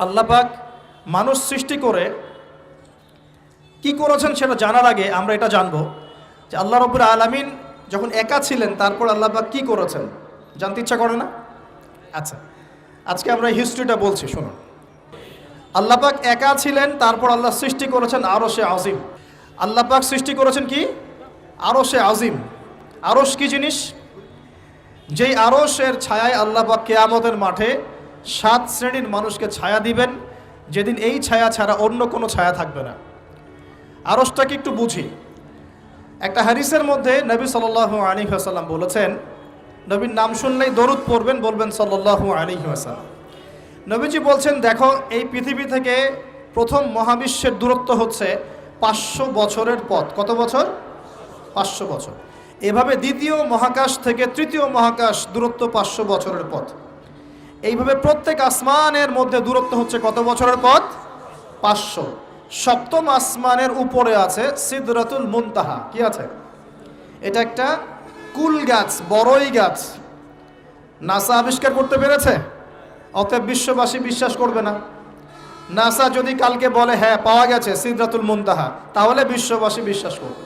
আল্লাহ পাক মানুষ সৃষ্টি করে কি করেছেন সেটা জানার আগে আমরা এটা জানবো যে আল্লাহ রাব্বুল আলামিন যখন একা ছিলেন তারপর আল্লাহ পাক কি করেছেন জানতে ইচ্ছা করে না? আচ্ছা, আজকে আমরা হিস্ট্রিটা বলছি, শুনুন। আল্লাহ পাক একা ছিলেন, তারপর আল্লাহ সৃষ্টি করেছেন আরশে আজিম। আল্লাহ পাক সৃষ্টি করেছেন কি? আরশে আজিম। আরশ কি জিনিস? যেই আরশের ছায়ায় আল্লাহ পাক কিয়ামতের মাঠে 7 শ্রেণীর মানুষকে ছায়া দিবেন, যেদিন এই ছায়া ছাড়া অন্য কোনো ছায়া থাকবে না। আরশটাকে একটু বুঝি। একটা হাদিসের মধ্যে নবী সাল্লাল্লাহু আলাইহি ওয়াসাল্লাম বলেছেন, নবীর নাম শুনলেই দরুদ পড়বেন, বলবেন সাল্লাল্লাহু আলাইহি ওয়াসাল্লাম। নবীজি বলছেন, দেখো এই পৃথিবী থেকে প্রথম মহাবিশ্বের দূরত্ব হচ্ছে 500 বছরের পথ। কত বছর? 500 বছর। এভাবে দ্বিতীয় মহাকাশ থেকে তৃতীয় মহাকাশ দূরত্ব 500 বছরের পথ। এইভাবে প্রত্যেক আসমানের মধ্যে দূরত্ব হচ্ছে কত বছরের পথ? 500। সপ্তম আসমানের উপরে আছে সিদরাতুল মুনতাহা। কি আছে? এটা একটা কুল গাছ, বড়ই গাছ। নাসা আবিষ্কার করতে পেরেছে, অতএব বিশ্ববাসী বিশ্বাস করবে না। নাসা যদি কালকে বলে হ্যাঁ পাওয়া গেছে সিদরাতুল মুনতাহা, তাহলে বিশ্ববাসী বিশ্বাস করবে।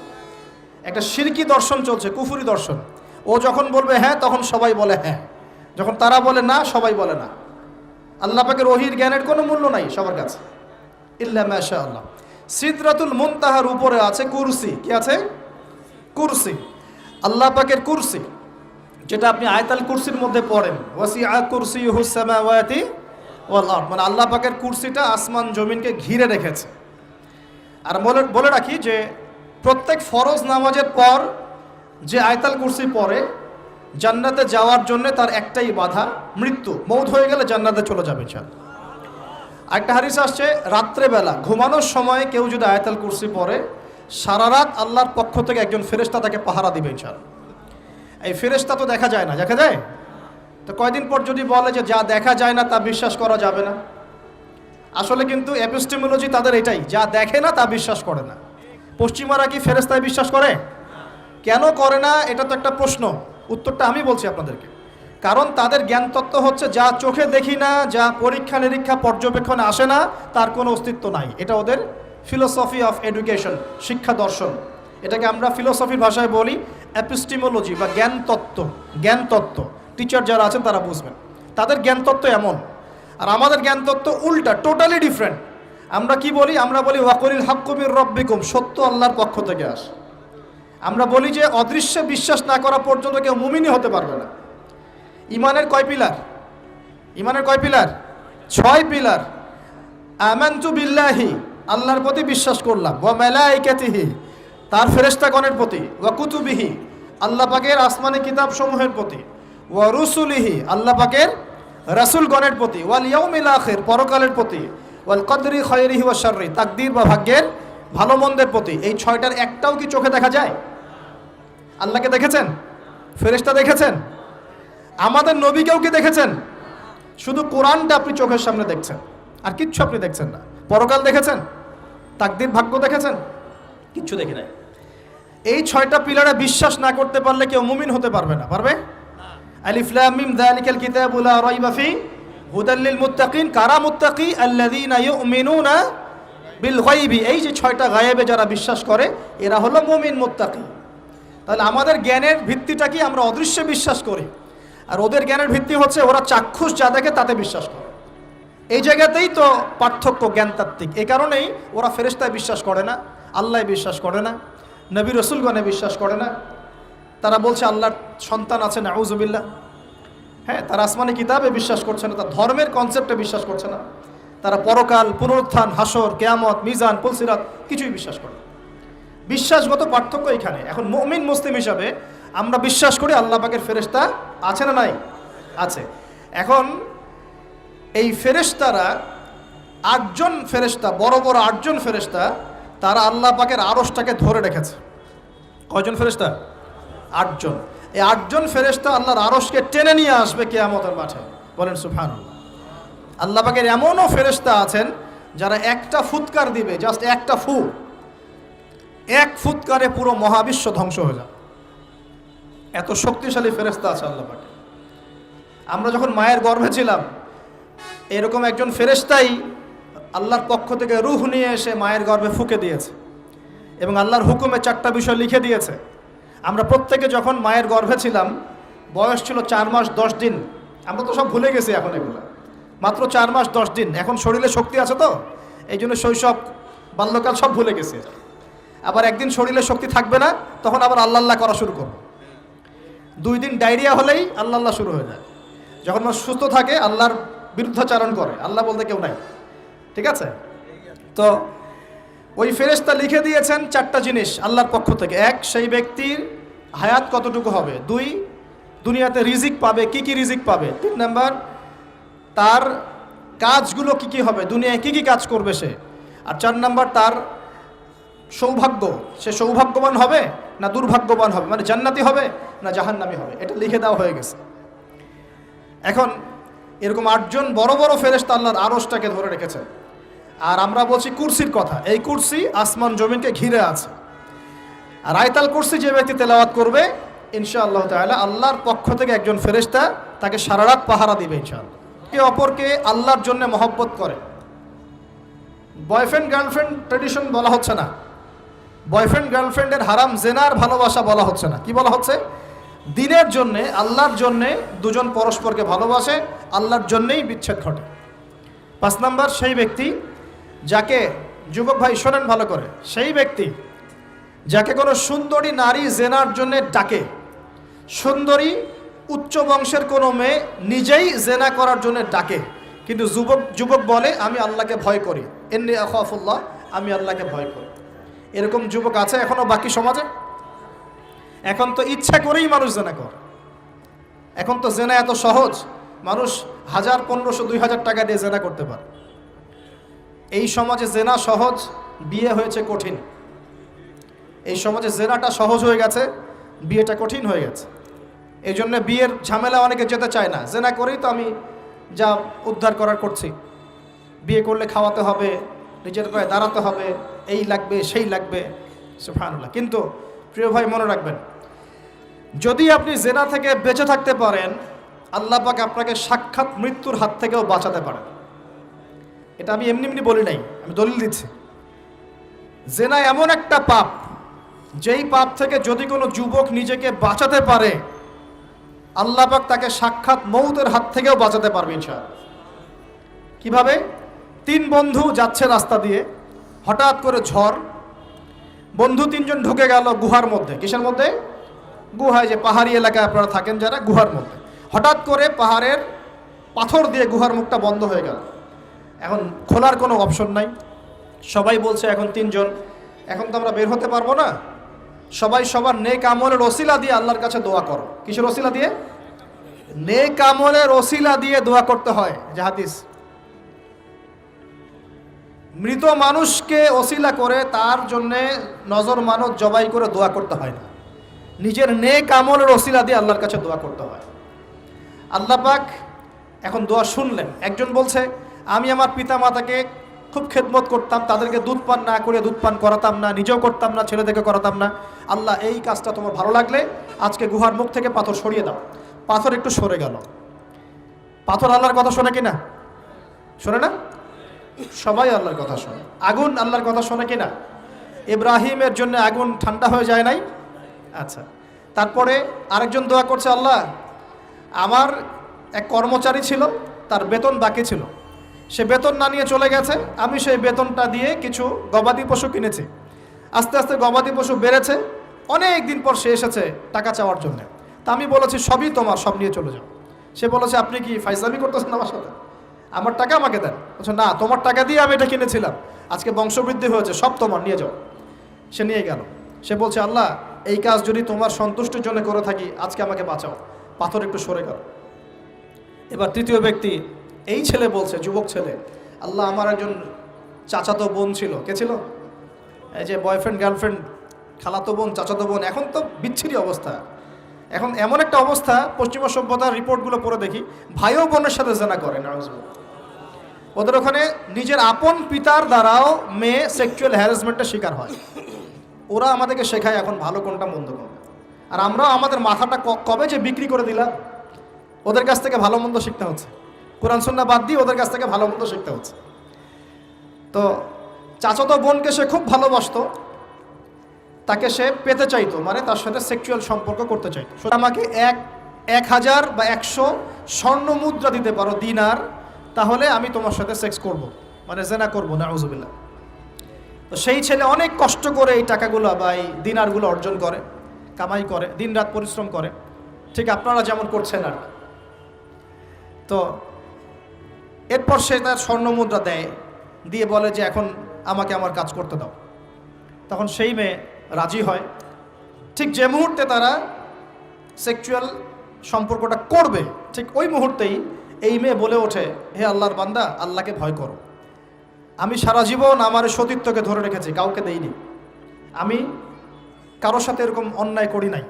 একটা শিরকি দর্শন চলছে, কুফরি দর্শন। ও যখন বলবে হ্যাঁ তখন সবাই বলে হ্যাঁ, যখন তারা বলে না সবাই বলে না। আল্লাহ পাকের ওহীর জ্ঞানের কোনো মূল্য নাই সবার কাছে, ইল্লা মাশাআল্লাহ। সিদরাতুল মুনতাহার উপরে আছে কুরসি। কি আছে? কুরসি। আল্লাহ পাকের কুরসি, যেটা আপনি আয়াতুল কুরসির মধ্যে পড়েন, ওয়াসিআ কুরসিয়ুহুস সামাওয়াতি ওয়াল আরদ, মানে আল্লাহ পাকের কুরসিটা আসমান জমিনকে ঘিরে রেখেছে। আর বলে রাখি যে প্রত্যেক ফরজ নামাজের পর যে আয়াতুল কুরসি পড়ে, জান্নাতে যাওয়ার জন্য তার একটাই বাধা, মৃত্যু। মৌত হয়ে গেলে জান্নাতে চলে যাবে ইনশাআল্লাহ। একটা হাদিস আসছে, রাত্রেবেলা ঘুমানোর সময় কেউ যদি আয়াতুল কুরসি পড়ে, সারা রাত আল্লাহর পক্ষ থেকে একজন ফেরেশতা তাকে পাহারা দিবে ইনশাআল্লাহ। এই ফেরেশতা তো দেখা যায় না, দেখা যায়? তো কয়দিন পর যদি বলে যে যা দেখা যায় না তা বিশ্বাস করা যাবে না, আসলে কিন্তু এপিস্টেমোলজি তাদের এটাই, যা দেখে না তা বিশ্বাস করে না। পশ্চিমারা কি ফেরেশতায় বিশ্বাস করে? কেন করে না? এটা তো একটা প্রশ্ন, উত্তরটা আমি বলছি আপনাদেরকে। কারণ তাদের জ্ঞান তত্ত্ব হচ্ছে যা চোখে দেখি না, যা পরীক্ষা নিরীক্ষা পর্যবেক্ষণে আসে না, তার কোনো অস্তিত্ব নাই। এটা ওদের ফিলোসফি অফ এডুকেশন, শিক্ষা দর্শন। এটাকে আমরা ফিলোসফির ভাষায় বলি এপিস্টেমোলজি বা জ্ঞান তত্ত্ব। জ্ঞান তত্ত্ব টিচার যারা আছেন তারা বুঝবেন, তাদের জ্ঞান তত্ত্ব এমন। আর আমাদের জ্ঞান তত্ত্ব উল্টা, টোটালি ডিফারেন্ট। আমরা কি বলি? আমরা বলি ওয়াকুলিল হাক্কু মির রব্বিকুম, সত্য আল্লাহর পক্ষ থেকে আসে। আমরা বলি যে অদৃশ্যে বিশ্বাস না করা পর্যন্ত কেউ মুমিনই হতে পারবে না। ইমানের কয় পিলার? ইমানের কয় পিলার? 6 পিলার। আমানতু বিল্লাহি, আল্লাহর প্রতি বিশ্বাস করলাম, ওয়া মালাইকাতিহি, তার ফেরেশতাগণের প্রতি, ওয়া কুতুবিহি, আল্লাহ পাকের আসমানি কিতাব সমূহের প্রতি, ওয়া রুসুলিহি, আল্লাহ পাকের রাসূলগণের প্রতি, ওয়াল ইয়াউমিল আখির, পরকালের প্রতি, ওয়াল কদরি খায়রিহি ওয়া শাররি, তাকদীর বা ভাগ্যের ভালো মন্দের প্রতি। এই 6টার একটাও কি চোখে দেখা যায়? আল্লাহকে দেখেছেন? ফেরেশতা দেখেছেন? আমাদের নবীকেও কি দেখেছেন? শুধু কোরআনটা আপনি চোখের সামনে দেখছেন, আর কিচ্ছু আপনি দেখছেন না। পরকাল দেখেছেন? তাকদীর, ভাগ্য দেখেছেন? কিচ্ছু দেখি নাই। এই 6টা পিলারে বিশ্বাস না করতে পারলে কেউ মুমিন হতে পারবে না। পারবে? আলিফ লাম মিম যালিকাল কিতাবু লা রাইবা ফি হুদাল লিল মুত্তাকিন। কারা মুত্তাকি? আল্লাযীনা ইউমিনুনা বিল গায়বি। এই যে 6টা গায়েবে যারা বিশ্বাস করে, এরা হলো মুমিন, মুত্তাকি। তাহলে আমাদের জ্ঞানের ভিত্তিটা কি? আমরা অদৃশ্যে বিশ্বাস করি। আর ওদের জ্ঞানের ভিত্তি হচ্ছে ওরা চাক্ষুষ যা দেখে তাতে বিশ্বাস করে। এই জায়গাতেই তো পার্থক্য জ্ঞানতাত্ত্বিক। এই কারণেই ওরা ফেরেশতায় বিশ্বাস করে না, আল্লাহ বিশ্বাস করে না, নবী রসুলগণে বিশ্বাস করে না। তারা বলছে আল্লাহর সন্তান আছে, নাউযুবিল্লাহ। হ্যাঁ, তারা আসমানি কিতাবে বিশ্বাস করছে না, তার ধর্মের কনসেপ্টে বিশ্বাস করছে না। তারা পরকাল, পুনরুত্থান, হাসর, কিয়ামত, মিজান, পুলসিরাত কিছুই বিশ্বাস করে না। বিশ্বাসগত পার্থক্য এখানে। এখন মুমিন মুসলিম হিসাবে আমরা বিশ্বাস করি আল্লাহ পাকের ফেরেশতা আছে না নাই? আছে। এখন এই ফেরেশতারা 8জন ফেরেশতা, বড় বড় 8জন ফেরেশতা, তারা আল্লাহ পাকের আরশটাকে ধরে রেখেছে। কয়জন ফেরেশতা? 8জন। এই 8জন ফেরেশতা আল্লাহর আরশকে টেনে নিয়ে আসবে কিয়ামতের মাঠে। বলেন সুবহানাল্লাহ। আল্লাহ পাকের এমনও ফেরেশতা আছেন যারা একটা ফুৎকার দিবে, জাস্ট একটা ফু, এক ফুৎকারে পুরো মহাবিশ্ব ধ্বংস হয়ে যাবে। এত শক্তিশালী ফেরেশতা আছে আল্লাহ পাকে। আমরা যখন মায়ের গর্ভে ছিলাম, এরকম একজন ফেরেশতাই আল্লাহর পক্ষ থেকে রূহ নিয়ে এসে মায়ের গর্ভে ফুঁকে দিয়েছে এবং আল্লাহর হুকুমে 4টা বিষয় লিখে দিয়েছে। আমরা প্রত্যেকে যখন মায়ের গর্ভে ছিলাম, বয়স ছিল 4 মাস 10 দিন। আমরা তো সব ভুলে গেছি এখন এগুলো, মাত্র 4 মাস 10 দিন। এখন শরীরে শক্তি আছে তো, এই জন্য শৈশব বাল্যকাল সব ভুলে গেছে। আবার একদিন শরীরে শক্তি থাকবে না, তখন আবার আল্লাহ আল্লাহ করা শুরু করবে। 2 দিন ডায়রিয়া হলেই আল্লাহ আল্লাহ শুরু হয়ে যায়। যখন মানুষ সুস্থ থাকে আল্লাহর বিরুদ্ধাচারণ করে, আল্লাহ বলতে কেউ নাই। ঠিক আছে? তো ওই ফেরেশতা লিখে দিয়েছেন 4টা জিনিস আল্লাহর পক্ষ থেকে। 1, সেই ব্যক্তির হায়াত কতটুকু হবে। 2, দুনিয়াতে রিজিক পাবে, কি কি রিজিক পাবে। 3 নাম্বার, তার কাজগুলো কি কি হবে, দুনিয়ায় কি কি কাজ করবে সে। আর 4 নাম্বার, তার সৌভাগ্য, সে সৌভাগ্যবান হবে না দুর্ভাগ্যবান হবে, মানে জান্নাতি হবে না জাহান্নামী হবে। এটা লিখে দেওয়া হয়ে গেছে। এখন এরকম 8 জন বড় বড় ফেরেশতা আল্লাহর আরশটাকে ধরে রেখেছে। আর আমরা বলছি কুরসির কথা। এই কুরসি আসমান জমিনকে ঘিরে আছে। আর আয়াতুল কুরসি যে ব্যক্তি তেলাওয়াত করবে, ইনশাআল্লাহ তাআলা আল্লাহর পক্ষ থেকে একজন ফেরেশতা তাকে সারা রাত পাহারা দিবে ইনশাআল্লাহ। একে অপরকে আল্লাহর জন্য মহব্বত করে। বয়ফ্রেন্ড গার্লফ্রেন্ড ট্র্যাডিশন বলা হচ্ছে না, বয়ফ্রেন্ড গার্লফ্রেন্ডের হারাম জেনার ভালোবাসা বলা হচ্ছে না। কি বলা হচ্ছে? দিনের জন্যে, আল্লাহর জন্যে দুজন পরস্পরকে ভালোবাসে, আল্লাহর জন্যেই বিচ্ছেদ ঘটে। 5 নাম্বার, সেই ব্যক্তি যাকে, যুবক ভাই শোনেন ভালো করে, সেই ব্যক্তি যাকে কোনো সুন্দরী নারী জেনার জন্যে ডাকে। সুন্দরী উচ্চ বংশের কোনো মেয়ে নিজেই জেনা করার জন্য ডাকে, কিন্তু যুবক বলে আমি আল্লাহকে ভয় করি, ইন্নী আখাফুল্লাহ, আমি আল্লাহকে ভয় করি। এরকম যুবক আছে এখনো বাকি সমাজে? এখন তো ইচ্ছা করেই মানুষ জেনা করে। এখন তো জেনা এত সহজ, মানুষ 1000, 1500, 2000 টাকা দিয়ে জেনা করতে পারে। এই সমাজে জেনা সহজ, বিয়ে হয়েছে কঠিন। এই সমাজে জেনাটা সহজ হয়ে গেছে, বিয়েটা কঠিন হয়ে গেছে। এই জন্য বিয়ের ঝামেলা অনেকে যেতে চায় না। জেনা করেই তো আমি যা উদ্ধার করার করছি। বিয়ে করলে খাওয়াতে হবে, নিজের পায়ে দাঁড়াতে হবে, এই লাগবে সেই লাগবে, সুবহানাল্লাহ। কিন্তু প্রিয় ভাই মনে রাখবেন, যদি আপনি জেনা থেকে বেঁচে থাকতে পারেন, আল্লাহ পাক আপনাকে সাক্ষাৎ মৃত্যুর হাত থেকেও বাঁচাতে পারেন। এটা আমি এমনি এমনি বলি নাই, আমি দলিল দিচ্ছি। জেনা এমন একটা পাপ, যেই পাপ থেকে যদি কোনো যুবক নিজেকে বাঁচাতে পারে, আল্লাহ পাক তাকে সাক্ষাৎ মৌতের হাত থেকেও বাঁচাতে পারবে ইনশাআল্লাহ। কিভাবে? 3 বন্ধু যাচ্ছে রাস্তা দিয়ে, হঠাৎ করে ঝড়, বন্ধু 3 জন ঢুকে গেল গুহার মধ্যে। কিসের মধ্যে? গুহায়, যে পাহাড়ি এলাকায় আপনারা থাকেন যারা, গুহার মধ্যে। হঠাৎ করে পাহাড়ের পাথর দিয়ে গুহার মুখটা বন্ধ হয়ে গেল। এখন খোলার কোনো অপশন নাই। সবাই বলছে এখন 3 জন, এখন তো আমরা বের হতে পারবো না। সবাই সবার নেক আমলের ওসিলা দিয়ে আল্লাহর কাছে দোয়া করো। কিসের ওসিলা দিয়ে? নেক আমলের ওসিলা দিয়ে দোয়া করতে হয়। যে হাদিস, মৃত মানুষকে ওসিলা করে তার জন্যে নজর মানত জবাই করে দোয়া করতে হয় না, নিজের নেক আমলের ওসিলা দিয়ে আল্লাহর কাছে দোয়া করতে হয়। আল্লাহ পাক এখন দোয়া শুনলেন। একজন বলছে আমি আমার পিতা মাতাকে খুব খেদমত করতাম, তাদেরকে দুধ পান না করে দুধ পান করাতাম না, নিজেও করতাম না, ছেলেদেরকে করাতাম না। আল্লাহ, এই কাজটা তোমার ভালো লাগলে আজকে গুহার মুখ থেকে পাথর সরিয়ে দাও। পাথর একটু সরে গেল। পাথর আল্লাহর কথা শোনে কিনা? শোনে না? সবাই আল্লাহর কথা শোনে। আগুন আল্লাহর কথা শোনে কিনা? ইব্রাহিমের জন্য আগুন ঠান্ডা হয়ে যায় নাই? আচ্ছা, তারপরে আরেকজন দোয়া করছে, আল্লাহ আমার এক কর্মচারী ছিল, তার বেতন বাকি ছিল, সে বেতন না নিয়ে চলে গেছে, আমি সেই বেতনটা দিয়ে কিছু গবাদি পশু কিনেছি। আস্তে আস্তে গবাদি পশু বেড়েছে, অনেক দিন পর সে এসেছে টাকা চাওয়ার জন্য। তা আমি বলেছি সবই তোমার, সব নিয়ে চলে যাও। সে বলেছে আপনি কি ফাইজলামি করতেছেন আমার সাথে? আমার টাকা আমাকে দেন। বলছে না, তোমার টাকা দিয়ে আমি এটা কিনেছিলাম, আজকে বংশবৃদ্ধি হয়েছে, সব তোমার, নিয়ে যাও। সে নিয়ে গেল। সে বলছে আল্লাহ, এই কাজ যদি তোমার সন্তুষ্টির জন্য করে থাকি, আজকে আমাকে বাঁচাও। পাথর একটু সরে গেল। এবার তৃতীয় ব্যক্তি, এই ছেলে বলছে, যুবক ছেলে, আল্লাহ আমার একজন চাচাতো বোন ছিল। কে ছিল? এই যে বয়ফ্রেন্ড গার্লফ্রেন্ড, খালাতো বোন, চাচাতো বোন, এখন তো বিচ্ছিরি অবস্থা। এখন এমন একটা অবস্থা, পশ্চিমা সভ্যতার রিপোর্টগুলো পড়ে দেখি, ভাইও বোনের সাথে জেনা করে। ওদের ওখানে নিজের আপন পিতার দ্বারাও মেয়ে সেক্সুয়াল হ্যারাসমেন্টের শিকার হয়। ওরা আমাদেরকে শেখায় এখন ভালো কোনটা মন্দ কোনটা। আর আমরাও আমাদের মাথাটা কবে যে বিক্রি করে দিলাম, ওদের কাছ থেকে ভালো মন্দ শিখতে হচ্ছে। কোরআন সুন্নাহ বাদ দিয়ে ওদের কাছ থেকে ভালো মন্দ শিখতে হচ্ছে। তো চাচাতো বোনকে সে খুব ভালোবাসতো, তাকে সে পেতে চাইতো, মানে তার সাথে সেক্সুয়াল সম্পর্ক করতে চাইতো। আমাকে 1000 বা 100 স্বর্ণ মুদ্রা দিতে পারো, দিনার, তাহলে আমি তোমার সাথে সেক্স করব, মানে জেনা করবো, নাউজুবিল্লাহ। তো সেই ছেলে অনেক কষ্ট করে এই টাকাগুলো বা এই দিনারগুলো অর্জন করে, কামাই করে, দিনরাত পরিশ্রম করে, ঠিক আপনারা যেমন করছেন আর। তো এরপর সে তার স্বর্ণ মুদ্রা দেয়, দিয়ে বলে যে এখন আমাকে আমার কাজ করতে দাও। তখন সেই মেয়ে রাজি হয়। ঠিক যে মুহূর্তে তারা সেক্সুয়াল সম্পর্কটা করবে, ঠিক ওই মুহূর্তেই এই মেয়ে বলে ওঠে, হে আল্লাহর বান্দা, আল্লাহকে ভয় করো। আমি সারা জীবন আমার সতীত্বকে ধরে রেখেছি, কাউকে দেইনি, আমি কারোর সাথে এরকম অন্যায় করি নাই,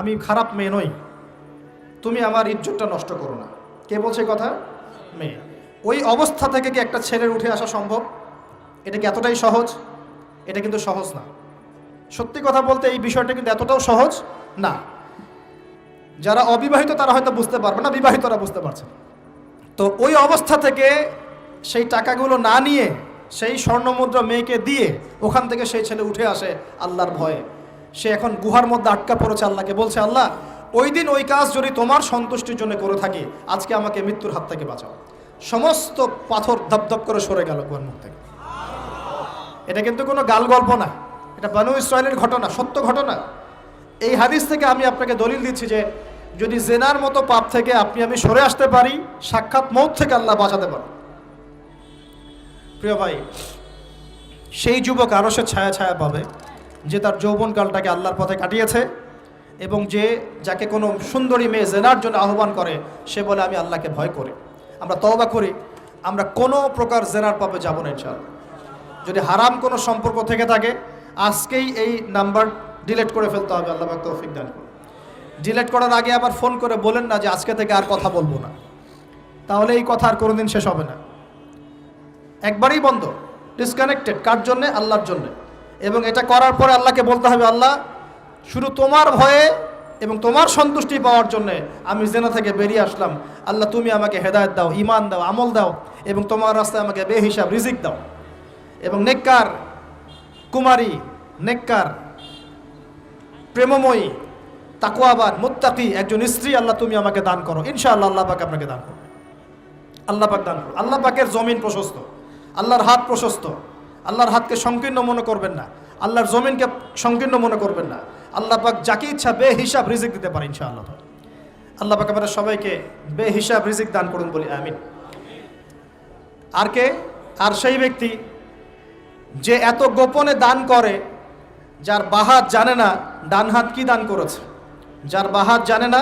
আমি খারাপ মেয়ে নই, তুমি আমার ইজ্জতটা নষ্ট করো না। কে বলছে কথা? মেয়ে। ওই অবস্থা থেকে কি একটা ছেলের উঠে আসা সম্ভব? এটা কি এতটাই সহজ? এটা কিন্তু সহজ না। সত্যি কথা বলতে এই বিষয়টা কিন্তু এতটাও সহজ না। যারা অবিবাহিত তারা হয়তো বুঝতে পারবে না, বিবাহিতরা বুঝতে পারছে। তো ওই অবস্থা থেকে সেই টাকাগুলো না নিয়ে সেই স্বর্ণমুদ্রা মেয়েকে দিয়ে ওখান থেকে সেই ছেলে উঠে আসে আল্লাহর ভয়ে। সে এখন গুহার মধ্যে আটকা পড়েছে, আল্লাহকে বলছে, আল্লাহ ওই দিন ওই কাজ যদি তোমার সন্তুষ্টির জন্য করে থাকি, আজকে আমাকে মৃত্যুর হাত থেকে বাঁচাও। সমস্ত পাথর ধপধপ করে সরে গেল গুহার মুখ থেকে। এটা কিন্তু কোনো গাল গল্প না, এটা বানু ইসরায়েলের ঘটনা, সত্য ঘটনা। এই হাদিস থেকে আমি আপনাকে দলিল দিচ্ছি যে যদি জেনার মতো পাপ থেকে আমি সরে আসতে পারি, সাক্ষাৎ মৌত থেকে আল্লাহ বাঁচাতে পারে। প্রিয় ভাই, সেই যুবক আরশের ছায়া ছায়া পাবে যে তার যৌবনকালটাকে আল্লাহর পথে কাটিয়েছে, এবং যাকে কোনো সুন্দরী মেয়ে জেনার জন্য আহ্বান করে, সে বলে আমি আল্লাহকে ভয় করি। আমরা তওবা করি, আমরা কোনো প্রকার জেনার পাপে যাব না ইনশাআল্লাহ। যদি হারাম কোনো সম্পর্ক থেকে থাকে, আজকেই এই নাম্বার ডিলিট করে ফেলতে হবে। আল্লাহ পাক তৌফিক দান করুন। ডিলিট করার আগে আবার ফোন করে বলেন না যে আজকে থেকে আর কথা বলবো না, তাহলে এই কথা আর কোনোদিন শেষ হবে না। একবারই বন্ধ, ডিসকানেক্টেড। কার জন্যে? আল্লাহর জন্যে। এবং এটা করার পরে আল্লাহকে বলতে হবে, আল্লাহ শুধু তোমার ভয়ে এবং তোমার সন্তুষ্টি পাওয়ার জন্যে আমি জেনা থেকে বেরিয়ে আসলাম। আল্লাহ তুমি আমাকে হেদায়েত দাও, ঈমান দাও, আমল দাও, এবং তোমার রাস্তায় আমাকে বেহিসাব রিজিক দাও। এবং নেককার কুমারী, নেককার প্রেমময়ী, তাকওয়াবান, মুত্তাকি একজন স্ত্রী আল্লাহ তুমি আমাকে দান করো। ইনশাআল্লাহ আল্লাহ পাক আপনাকে দান করো। আল্লাহ পাক দান করো। আল্লাহ পাকের জমিন প্রশস্ত, আল্লাহর হাত প্রশস্ত। আল্লাহর হাতকে সংকীর্ণ মনে করবেন না, আল্লাহর জমিনকে সংকীর্ণ মনে করবেন না। আল্লাহ পাক যাকে ইচ্ছা বেহিসাব রিজিক দিতে পারে ইনশাআল্লাহ। আল্লাহ পাক আমাদের সবাইকে বেহিসাব রিজিক দান করুন বলি আমিন। আর কে? আর সেই ব্যক্তি যে এত গোপনে দান করে, যার বাহাত জানে না ডান হাত কি দান করেছে, যার বাহাত জানে না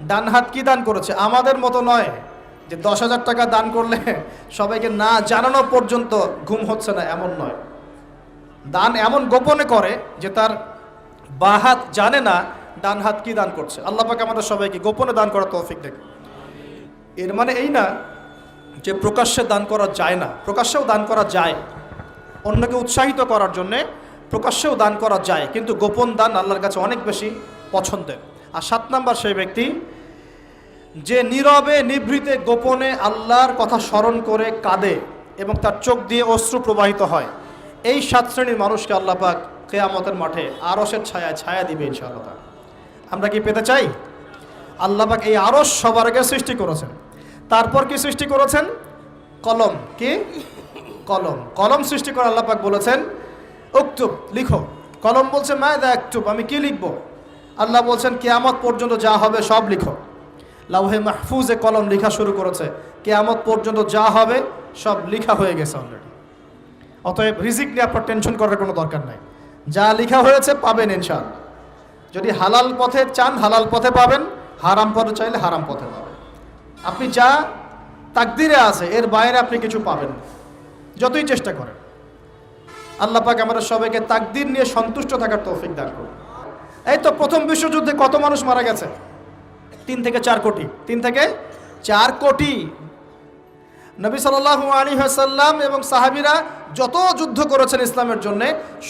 ডান হাত কি দান করেছে। আমাদের মতো নয় যে 10,000 টাকা দান করলে সবাইকে না জানানো পর্যন্ত ঘুম হচ্ছে না, এমন নয়। দান এমন গোপনে করে যে তার বাহাত জানে না ডান হাত কি দান করছে। আল্লাহ পাক আমাদের সবাইকে গোপনে দান করার তৌফিক দেন। এর মানে এই না যে প্রকাশ্যে দান করা যায় না, প্রকাশ্যেও দান করা যায়। অন্যকে উৎসাহিত করার জন্যে প্রকাশ্যেও দান করা যায়, কিন্তু গোপন দান আল্লাহর কাছে অনেক বেশি পছন্দের। আর 7 নাম্বার সেই ব্যক্তি যে নীরবে নিভৃতে গোপনে আল্লাহর কথা স্মরণ করে কাঁদে এবং তার চোখ দিয়ে অশ্রু প্রবাহিত হয়। এই 7 শ্রেণীর মানুষকে আল্লাহ পাক কিয়ামতের মাঠে আরশের ছায়া ছায়া দিবে ইনশাআল্লাহ। আমরা কি পেতে চাই? আল্লাহ পাক এই আরশ সবার আগে সৃষ্টি করেছেন। তারপর কি সৃষ্টি করেছেন? কলম। কি? কলম। কলম সৃষ্টি করে আল্লাহ পাক বলেছেন উকতুব, লিখো। কলম বলছে মায়দা আকতুব, আমি কি লিখব? আল্লাহ বলছেন কিয়ামত পর্যন্ত যা হবে সব লিখো। লাউহে মাহফুজে কলম লেখা শুরু করেছে, কিয়ামত পর্যন্ত যা হবে সব লেখা হয়ে গেছে অলরেডি। অতএব রিজিক নিয়ে আপনার টেনশন করার কোনো দরকার নাই, যা লেখা হয়েছে পাবেন ইনশাআল্লাহ। যদি হালাল পথে চান হালাল পথে পাবেন, হারাম পথে চাইলে হারাম পথে পাবেন। আপনি যা তাকদিরে আছে এর বাইরে আপনি কিছু পাবেন না, যতই চেষ্টা করেন। আল্লাহ পাক আমাদের সবাইকে তাকদির নিয়ে সন্তুষ্ট থাকার তৌফিক দান করুন। এই তো প্রথম বিশ্বযুদ্ধে কত মানুষ মারা গেছে? 3 থেকে 4 কোটি। 3 থেকে 4 কোটি। নবী সাল্লাল্লাহু আলাইহি ওয়াসাল্লাম এবং সাহাবীরা যত যুদ্ধ করেছেন ইসলামের জন্য,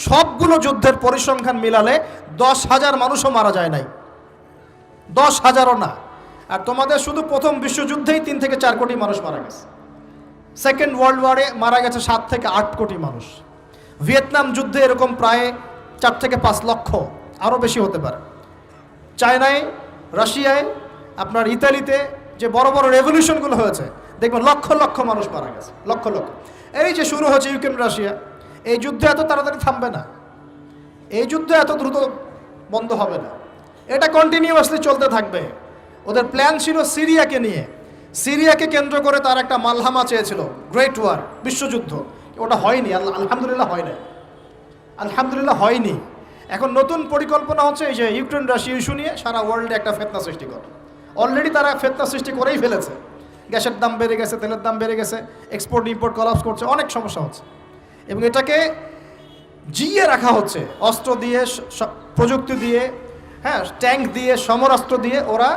সবগুলো যুদ্ধের পরিসংখ্যান মিলালে 10,000 মানুষও মারা যায় নাই। 10,000ও না। আর তোমাদের শুধু প্রথম বিশ্বযুদ্ধেই 3 থেকে 4 কোটি মানুষ মারা গেছে। সেকেন্ড ওয়ার্ল্ড ওয়ারে মারা গেছে 7 থেকে 8 কোটি মানুষ। ভিয়েতনাম যুদ্ধে এরকম প্রায় 4 থেকে 5 লক্ষ, আরও বেশি হতে পারে। চায়নায়, রাশিয়ায়, আপনার ইতালিতে যে বড় বড় রেভলিউশনগুলো হয়েছে, দেখবেন লক্ষ লক্ষ মানুষ মারা গেছে, লক্ষ লক্ষ। এই যে শুরু হয়েছে ইউক্রেন রাশিয়া, এই যুদ্ধ এত তাড়াতাড়ি থামবে না, এই যুদ্ধ এত দ্রুত বন্ধ হবে না, এটা কন্টিনিউয়াসলি চলতে থাকবে। ওদের প্ল্যান ছিল সিরিয়াকে নিয়ে, সিরিয়াকে কেন্দ্র করে তার একটা মালহামা চেয়েছিল, গ্রেট ওয়ার, বিশ্বযুদ্ধ। ওটা হয়নি, আলহামদুলিল্লাহ হয় না, আলহামদুলিল্লাহ হয়নি। এখন নতুন পরিকল্পনা হচ্ছে এই যে ইউক্রেন রাশিয়া ইস্যু নিয়ে সারা ওয়ার্ল্ডে একটা ফেতনা সৃষ্টি করে। অলরেডি তারা ফেতনা সৃষ্টি করেই ফেলেছে। গ্যাসের দাম বেড়ে গেছে, তেলের দাম বেড়ে গেছে, এক্সপোর্ট ইম্পোর্ট কলাপস করছে, অনেক সমস্যা হচ্ছে। এবং এটাকে জিয়ে রাখা হচ্ছে অস্ত্র দিয়ে, প্রযুক্তি দিয়ে, হ্যাঁ, ট্যাঙ্ক দিয়ে, সমরাস্ত্র দিয়ে ওরা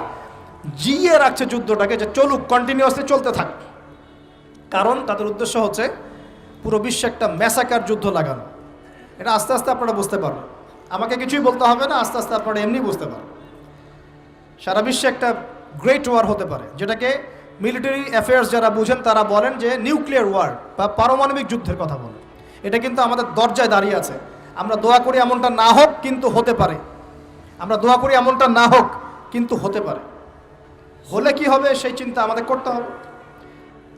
জিয়ে রাখছে যুদ্ধটাকে, যে চলুক, কন্টিনিউয়াসলি চলতে থাক। কারণ তাদের উদ্দেশ্য হচ্ছে পুরো বিশ্বে একটা ম্যাসাকার যুদ্ধ লাগানো। এটা আস্তে আস্তে আপনারা বুঝতে পারবেন, আমাকে কিছুই বলতে হবে না, আস্তে আস্তে আপনারা এমনি বুঝতে পারবেন। সারা বিশ্বে একটা গ্রেট ওয়ার হতে পারে, যেটাকে মিলিটারি অ্যাফেয়ার্স যারা বুঝেন তারা বলেন যে নিউক্লিয়ার ওয়ার বা পারমাণবিক যুদ্ধের কথা বলেন। এটা কিন্তু আমাদের দরজায় দাঁড়িয়ে আছে। আমরা দোয়া করি এমনটা না হোক, কিন্তু হতে পারে। আমরা দোয়া করি এমনটা না হোক, কিন্তু হতে পারে। হলে কি হবে সেই চিন্তা আমাদের করতে হবে।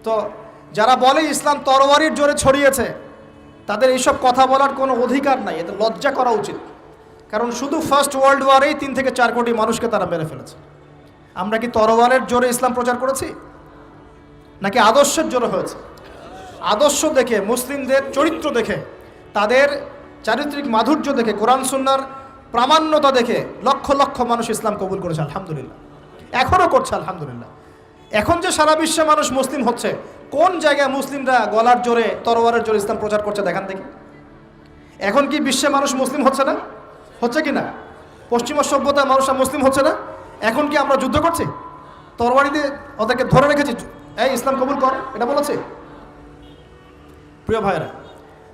তো যারা বলে ইসলাম তরবারির জোরে ছড়িয়েছে, তাদের এইসব কথা বলার কোনো অধিকার নাই, এতে লজ্জা করা উচিত। কারণ শুধু ফার্স্ট ওয়ার্ল্ড ওয়ারেই 3 থেকে 4 কোটি মানুষকে তারা মেরে ফেলেছে। আমরা কি তরবারের জোরে ইসলাম প্রচার করেছি, নাকি আদর্শের জোরে হয়েছে? আদর্শ দেখে, মুসলিমদের চরিত্র দেখে, তাদের চারিত্রিক মাধুর্য দেখে, কোরআন সুন্নাহর প্রামাণ্যতা দেখে লক্ষ লক্ষ মানুষ ইসলাম কবুল করেছে, আলহামদুলিল্লাহ। এখনও করছে, আলহামদুলিল্লাহ। এখন যে সারা বিশ্বে মানুষ মুসলিম হচ্ছে, কোন জায়গায় মুসলিমরা গলার জোরে, তরবারের জোরে ইসলাম প্রচার করছে দেখান দেখি। এখন কি বিশ্বে মানুষ মুসলিম হচ্ছে না? হচ্ছে কি না? পশ্চিমা সভ্যতার মানুষরা মুসলিম হচ্ছে না? এখন কি আমরা যুদ্ধ করছি, তরবারি দিয়ে ওদেরকে ধরে রেখেছি, এই ইসলাম কবুল কর, এটা বলেছে? প্রিয় ভাইরা,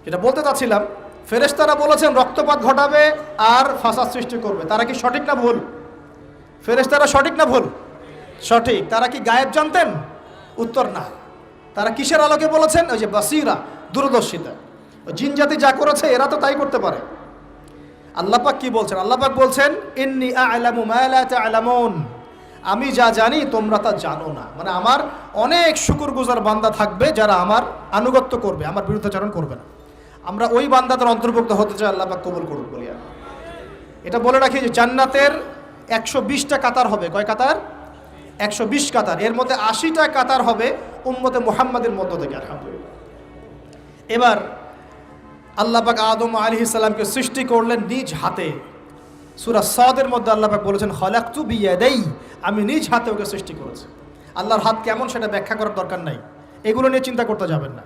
যেটা বলতে চাচ্ছিলাম, ফেরেশতারা বলেছেন রক্তপাত ঘটাবে আর ফাসাদ সৃষ্টি করবে। তারা কি সঠিক না ভুল? ফেরেশতারা সঠিক না ভুল? সঠিক। তারা কি গায়েব জানতেন? উত্তর না। তারা কিসের আলোকে বলেছেন? ওই যে বাসিরা, দূরদর্শিতা। জিন জাতি যা করেছে এরা তো তাই করতে পারে। আল্লাহ পাক কি বলছেন? আল্লাহ পাক বলছেন ইন্নী আ'লামু মা লা তা'লামুন, আমি যা জানি তোমরা তা জানো না। মানে আমার অনেক শুকরগুজার বান্দা থাকবে যারা আমার আনুগত্য করবে, আমার বিরুদ্ধাচরণ করবে না। আমরা ওই বান্দাদের অন্তর্ভুক্ত হতে চাই, আল্লাহ পাক কবুল করুন বলি। এটা বলে রাখি যে জান্নাতের 120টা কাতার হবে। কয় কাতার? 120 কাতার। এর মধ্যে 80টা কাতার হবে উম্মতে মুহাম্মাদের মধ্য থেকে, আলহামদুলিল্লাহ। এবার আল্লাহ পাক আদম আলাইহিস সালামকে সৃষ্টি করলেন নিজ হাতে। সূরা সাদের মধ্যে আল্লাহ পাক বলেছেন খালাকতু বিয়াদাই, আমি নিজ হাতে ওকে সৃষ্টি করেছি। আল্লাহর হাত কেমন সেটা ব্যাখ্যা করার দরকার নাই, এগুলো নিয়ে চিন্তা করতে যাবেন না।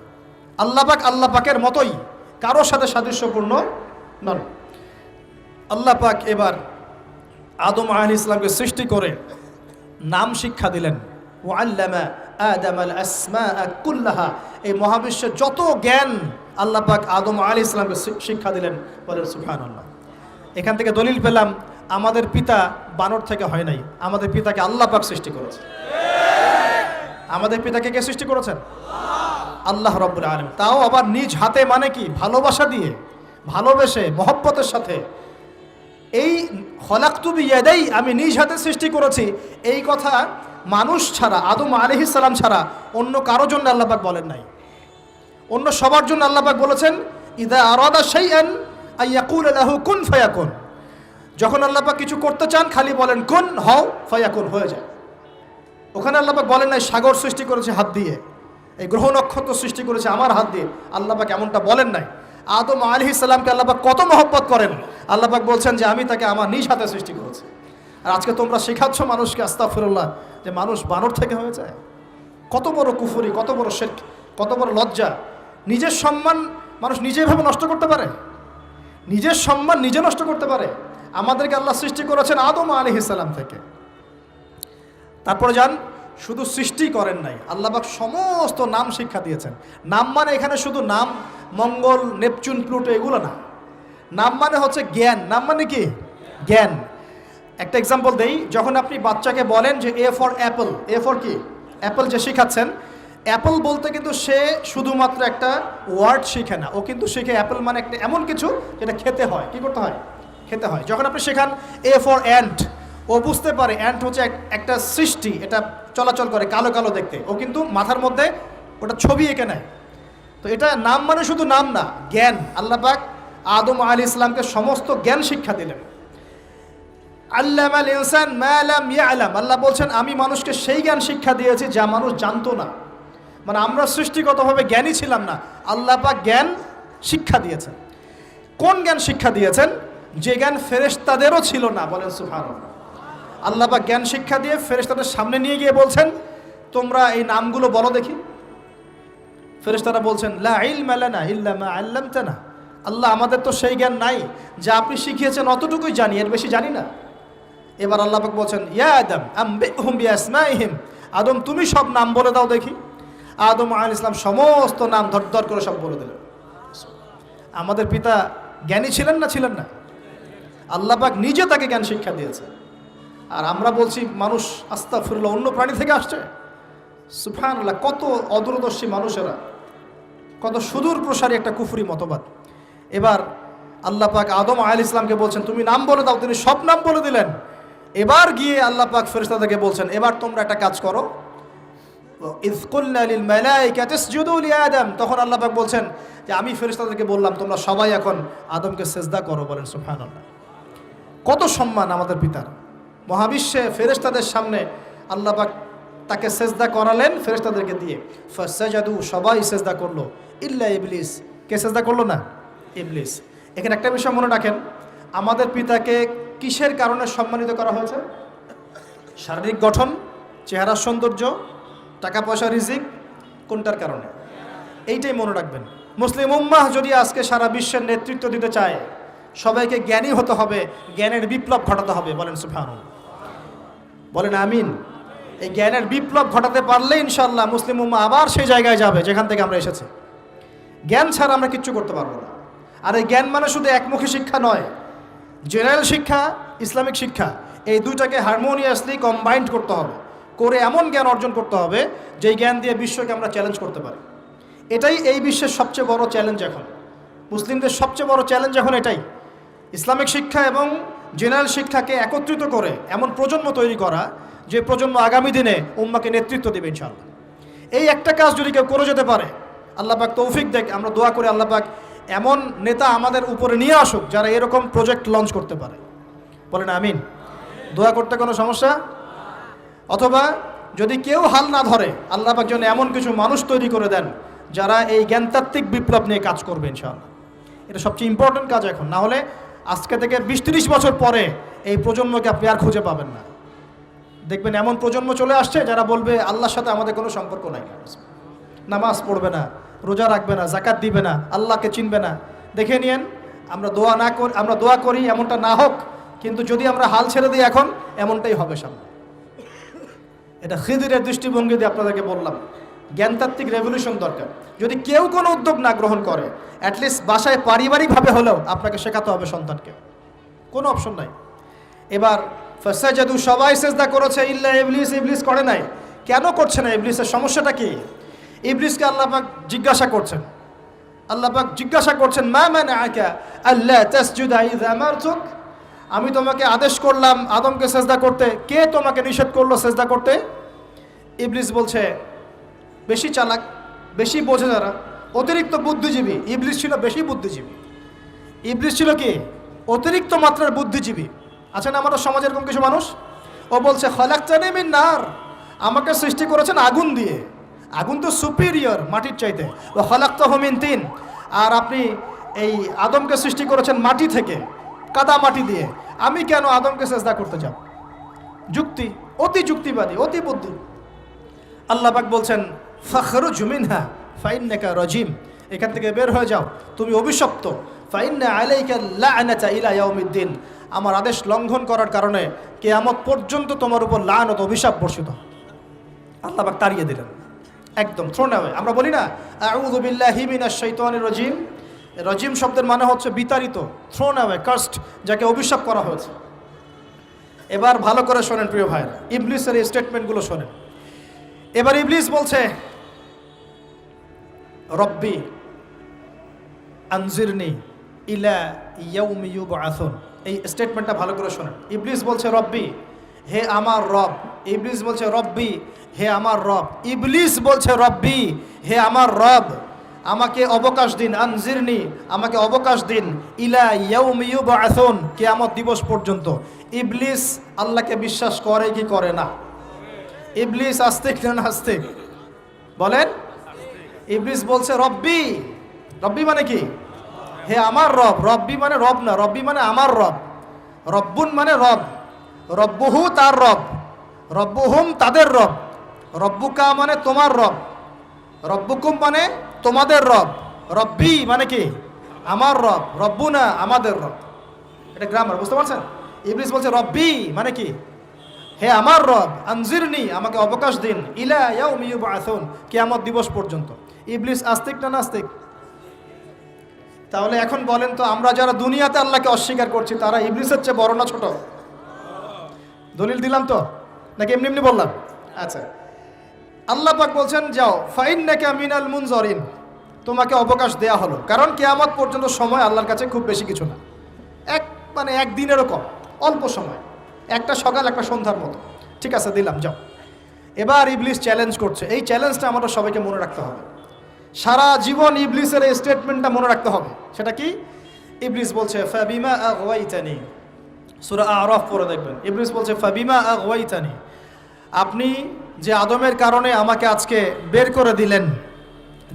আল্লাহ পাকের মতোই, কারোর সাথে সাদৃশ্যপূর্ণ নন। আল্লাহ পাক এবার আদম আলাইহিস সালামকে সৃষ্টি করে নাম শিক্ষা দিলেন। ওয়াল্লামা আদামাল আসমাআ কুল্লাহা, এই মহাবিশ্বের যত জ্ঞান আল্লাহ পাক আদম আলাইহিস সালামকে শিক্ষা দিলেন। বলেন সুবহানাল্লাহ। এখান থেকে দলিল পেলাম আমাদের পিতা বানর থেকে হয় নাই, আমাদের পিতাকে আল্লাহ পাক সৃষ্টি করেছে। আমাদের পিতাকে কে সৃষ্টি করেছেন? আল্লাহ রাব্বুল আলামিন। তাও আবার নিজ হাতে, মানে কি? ভালোবাসা দিয়ে, ভালোবেসে, মহব্বতের সাথে। এই খলাকতু বিয়াদাই, আমি নিজ হাতে সৃষ্টি করেছি, এই কথা মানুষ ছাড়া, আদম আলাইহিস সালাম ছাড়া অন্য কারোর জন্য আল্লাহ পাক বলেন নাই। অন্য সবার জন্য আল্লাহ পাক বলেছেন ইযা আরাদা শাইআন আইয়াকুল লাহু কুন ফায়াকুন। যখন আল্লাহ পাক কিছু করতে চান খালি বলেন কুন, হও, ফায়াকুন, হয়ে যায়। ওখানে আল্লাহ পাক বলেন নাই সাগর সৃষ্টি করেছে হাত দিয়ে, এই গ্রহ নক্ষত্র সৃষ্টি করেছে আমার হাত দিয়ে। আল্লাহ পাক এমনটা বলেন নাই। আদম আলাইহিস সালামকে আল্লাহ পাক কত মহব্বত করেন, আল্লাহ পাক বলছেন যে আমি তাকে আমার নিজ হাতে সৃষ্টি করেছি। আর আজকে তোমরা শেখাচ্ছ মানুষকে, আস্তাগফিরুল্লাহ, যে মানুষ বানর থেকে হয়ে যায়। কত বড় কুফরি, কত বড় শিরক, কত বড় লজ্জা। নিজের সম্মান মানুষ নিজেভাবে নষ্ট করতে পারে, নিজের সম্মান নিজে নষ্ট করতে পারে। আমাদেরকে আল্লাহ সৃষ্টি করেছেন আদম আলাইহিস সালাম থেকে। তারপরে যান, শুধু সৃষ্টি করেন নাই, আল্লাহ পাক সমস্ত নাম শিক্ষা দিয়েছেন। নাম মানে এখানে শুধু নাম, মঙ্গল, নেপচুন, প্লুটো এগুলো না। নাম মানে হচ্ছে জ্ঞান। নাম মানে কি? জ্ঞান। একটা এক্সাম্পল দেই, যখন আপনি বাচ্চাকে বলেন যে A for Apple, A for কি অ্যাপল যে শেখাচ্ছেন, অ্যাপল বলতে কিন্তু সে শুধুমাত্র একটা ওয়ার্ড শিখে না, ও কিন্তু শিখে অ্যাপল মানে একটা এমন কিছু যেটা খেতে হয়। কি করতে হয়? খেতে হয়। যখন আপনি শেখান এ ফর অ্যান্ট, ও বুঝতে পারে অ্যান্ট হচ্ছে একটা সৃষ্টি, এটা চলাচল করে, কালো কালো দেখতে, ও কিন্তু মাথার মধ্যে ওটা ছবি এঁকে নেয়। তো এটা নাম মানে শুধু নাম না, জ্ঞান। আল্লাহ পাক আদম আলাইহিস সালামকে সমস্ত জ্ঞান শিক্ষা দিলেন। আল্লামাল ইনসান মা লাম ইয়ালাম, আল্লাহ বলছেন আমি মানুষকে সেই জ্ঞান শিক্ষা দিয়েছি যা মানুষ জানতো না। মানে আমরা সৃষ্টিগতভাবে জ্ঞানী ছিলাম না, আল্লাহ পাক জ্ঞান শিক্ষা দিয়েছেন। কোন জ্ঞান শিক্ষা দিয়েছেন? যে জ্ঞান ফেরেশতাদেরও ছিল না। বলেন সুবহানাল্লাহ। আল্লাহ পাক জ্ঞান শিক্ষা দিয়ে ফেরেশতাদের সামনে নিয়ে গিয়ে বলছেন তোমরা এই নামগুলো বলো দেখি। ফেরেশতারা বলছেন লা ইলমা লানা ইল্লা মা আল্লামতানা, আল্লাহ আমাদের তো সেই জ্ঞান নাই, যা আপনি শিখিয়েছেন অতটুকুই জানি, এর বেশি জানি না। এবার আল্লাহ পাক বলছেন ইয়া আদম আম্বিহুম বিআসমাইহিম, আদম তুমি সব নাম বলে দাও দেখি। আদম আলাইহিস সালাম সমস্ত নাম ধর করে সব বলে দিলেন। আমাদের পিতা জ্ঞানী ছিলেন না? ছিলেন না? আল্লাহ পাক নিজে তাকে জ্ঞান শিক্ষা দিয়েছে। আর আমরা বলছি মানুষ আস্তাগফিরুল্লাহ অন্য প্রাণী থেকে আসছে। সুবহানাল্লাহ, কত অদূরদর্শী মানুষেরা, কত সুদূর প্রসারী একটা কুফরি মতবাদ। এবার আল্লাহ পাক আদম আলাইহিস সালামকে বলছেন তুমি নাম বলে দাও, তিনি সব নাম বলে দিলেন। এবার গিয়ে আল্লাহ পাক ফেরেশতাদেরকে বলছেন এবার তোমরা একটা কাজ করো, ইয কুলনা লিল মালাইকাতি ইসজুদু লি আদম, তখন আল্লাহ পাক বলছেন যে আমি ফেরেশতাদেরকে বললাম তোমরা সবাই এখন আদমকে সেজদা করো। বলেন সুবহানাল্লাহ। কত সম্মান আমাদের পিতার। মহাবিশ্বে ফেরেশতাদের সামনে আল্লাহ পাক তাকে সেজদা করালেন ফেরেশতাদেরকে দিয়ে। ফাসাজাদু, সবাই সেজদা করলো, ইল্লা ইবলিস, কে সেজদা করলো না? ইবলিস। এখানে একটা বিষয় মনে রাখেন, আমাদের পিতাকে কিসের কারণে সম্মানিত করা হয়েছে? শারীরিক গঠন, চেহারার সৌন্দর্য, টাকা পয়সা, রিজিক, কোনটার কারণে? এইটাই মনে রাখবেন। মুসলিম উম্মাহ যদি আজকে সারা বিশ্বের নেতৃত্ব দিতে চায়, সবাইকে জ্ঞানী হতে হবে, জ্ঞানের বিপ্লব ঘটাতে হবে। বলেন সুবহানাল্লাহ, বলেন আমিন। এই জ্ঞানের বিপ্লব ঘটাতে পারলে ইনশাআল্লাহ মুসলিম উম্মাহ আবার সেই জায়গায় যাবে যেখান থেকে আমরা এসেছি। জ্ঞান ছাড়া আমরা কিচ্ছু করতে পারবো না। আর এই জ্ঞান মানে শুধু একমুখী শিক্ষা নয়, জেনারেল শিক্ষা, ইসলামিক শিক্ষা, এই দুইটাকে হারমোনিয়াসলি কম্বাইন্ড করতে হবে, করে এমন জ্ঞান অর্জন করতে হবে যেই জ্ঞান দিয়ে বিশ্বকে আমরা চ্যালেঞ্জ করতে পারি। এটাই এই বিশ্বের সবচেয়ে বড় চ্যালেঞ্জ এখন, মুসলিমদের সবচেয়ে বড় চ্যালেঞ্জ এখন এটাই, ইসলামিক শিক্ষা এবং জেনারেল শিক্ষাকে একত্রিত করে এমন প্রজন্ম তৈরি করা যে প্রজন্ম আগামী দিনে উম্মাকে নেতৃত্ব দেবে ইনশাআল্লাহ। এই একটা কাজ যদি কেউ করে যেতে পারে, আল্লাহ পাক তৌফিক দেখ, আমরা দোয়া করি আল্লাহ পাক এমন নেতা আমাদের উপরে নিয়ে আসুক যারা এরকম প্রজেক্ট লঞ্চ করতে পারে। বলেন আমিন। দোয়া করতে কোনো সমস্যা? অথবা যদি কেউ হাল না ধরে, আল্লাহ পাক যেন এমন কিছু মানুষ তৈরি করে দেন যারা এই জ্ঞানতাত্ত্বিক বিপ্লব নিয়ে কাজ করবে ইনশাআল্লাহ। এটা সবচেয়ে ইম্পর্টেন্ট কাজ এখন, না হলে আজকে থেকে 20-30 বছর পরে এই প্রজন্মকে আপনি আর খুঁজে পাবেন না। দেখবেন এমন প্রজন্ম চলে আসছে যারা বলবে আল্লাহর সাথে আমাদের কোনো সম্পর্ক নাই, নামাজ পড়বে না, রোজা রাখবে না, যাকাত দিবে না, আল্লাহকে চিনবে না। দেখে নিয়েন, আমরা দোয়া করি এমনটা না হোক, কিন্তু যদি আমরা হাল ছেড়ে দিই এখন এমনটাই হবে সামনে। এটা খিদিরের দৃষ্টিভঙ্গি দিয়ে আপনাদেরকে বললাম, জ্ঞানতাত্ত্বিক রেভলিউশন দরকার। যদি কেউ কোনো উদ্যোগ না গ্রহণ করে, অ্যাটলিস্ট বাসায় পারিবারিকভাবে হলেও আপনাকে শেখাতে হবে সন্তানকে, কোনো অপশন নাই। এবার ফাসাজাদু, সবাই সেজদা করেছে, ইল্লা ইবলিস, ইবলিস করে নাই। কেন করছে না? ইবলিসের সমস্যাটা কি? ইবলিসকে আল্লাহ পাক জিজ্ঞাসা করছেন, আল্লাহ পাক জিজ্ঞাসা করছেন মা মানাআকা আল্লা তাসজুদা ইযা আমারতুক, আমি তোমাকে আদেশ করলাম আদমকে সেজদা করতে, কে তোমাকে নিষেধ করলো সেজদা করতে? ইবলিস বলছে, বেশি চালাক, বেশি বোঝে যারা, অতিরিক্ত বুদ্ধিজীবী। ইবলিস ছিল বেশি বুদ্ধিজীবী। ইবলিস ছিল কি? অতিরিক্ত মাত্রার বুদ্ধিজীবী। আছে না আমাদের সমাজে এরকম কিছু মানুষ? ও বলছে খলাকতানি মিন নার, আমাকে সৃষ্টি করেছেন আগুন দিয়ে, আগুন তো সুপিরিয়র মাটির চাইতে। ও খলাকতাহু মিন তিন, আর আপনি এই আদমকে সৃষ্টি করেছেন মাটি থেকে, কাদা মাটি দিয়ে, আমি কেন আদমকে সেজদা করতে যাব? যুক্তি, অতি যুক্তিবাদী, অতি বুদ্ধি। আল্লাহ পাক বলছেন ফাখরুজ মিনহা ফাইন্নাকা রাজিম, এখান থেকে বের হয়ে যাও, তুমি অভিশপ্ত। ফাইন্না আলাইকা লা'নাতা ইলা ইয়াউমিদ্দিন, আমার আদেশ লঙ্ঘন করার কারণে কিয়ামত পর্যন্ত তোমার উপর লানত, অভিশাপ বর্ষিত। আল্লাহ পাক তাড়িয়ে দিলেন, একদম থ্রোন অ্যাওয়ে। আমরা বলি না আউযু বিল্লাহি মিনাশ শাইতানির রাজিম, রাজিম শব্দের মানে হচ্ছে বিতাড়িত, থ্রোন অ্যাওয়ে, কার্সড, যাকে অভিশাপ করা হয়েছে। এবার ভালো করে শোনেন প্রিয় ভাইরা, ইবলিসের এই স্টেটমেন্টগুলো শোনেন। এবার ইবলিস বলছে রব্বি আনজিরনি ইলা ইয়াউমি ইউবআসুন। এই স্টেটমেন্টটা ভালো করে শোনেন। ইবলিস বলছে রব্বি, হে আমার রব। ইবলিস বলছে রব্বি, হে আমার রব। ইবলিস বলছে রব্বি, হে আমার রব, আমাকে অবকাশ দিন। আনজিরনি, আমাকে অবকাশ দিন। ইলা ইয়াউমি ইউবআসুন, কিয়ামত দিবস পর্যন্ত। ইবলিস আল্লাহকে বিশ্বাস করে কি করে না? ইবলিস আস্তিক না নাস্তিক বলেন? ইবলিস বলছে রব্বি। রব্বি মানে কি? হে আমার রব। রব্বি মানে রব না, রব্বি মানে আমার রব। রব্বুন মানে রব, রব্বুহু তার রব, রব্বুহুম তাদের রব, রব্বুকা মানে তোমার রব, রব্বুকুম মানে তোমাদের রব, রব্বি মানে কি? আমার রব, রব্বুনা আমাদের রব। এটা গ্রামার, বুঝতে পারছেন? ইবলিস বলছে রব্বি মানে কি? হে আমার রব, আনজিরনি, আমাকে অবকাশ দিন, ইলা ইয়াউমি ইউবআসুন, কিয়ামত দিবস পর্যন্ত। ইবলিস আস্তিক না নাস্তিক? তাহলে এখন বলেন তো, আমরা যারা দুনিয়াতে আল্লাহকে অস্বীকার করছি তারা ইবলিসের চেয়ে বড় না ছোট? দলিল দিলাম তো, নাকি এমনি এমনি বললাম? আচ্ছা, আল্লাহ পাক বলছেন যাও, ফাইন্নাকা মিনাল মুনজারিন, তোমাকে অবকাশ দেয়া হলো। কারণ কিয়ামত পর্যন্ত সময় আল্লাহর কাছে খুব বেশি কিছু না, একদিনেরও কম, অল্প সময়, একটা সকাল একটা সন্ধ্যার মতো। ঠিক আছে, দিলাম, যাও। এবার ইবলিস চ্যালেঞ্জ করছে। এই চ্যালেঞ্জটা আমাদের সবাইকে মনে রাখতে হবে, সারা জীবন ইবলিসের এই স্টেটমেন্টটা মনে রাখতে হবে। সেটা কি? ইবলিস বলছে ফাবিমা আগওয়াইতানি, সূরা আরাফ পড়ে দেখবেন। ইবলিস বলছে ফাবিমা আগওয়াইতানি, আপনি যে আদমের কারণে আমাকে আজকে বের করে দিলেন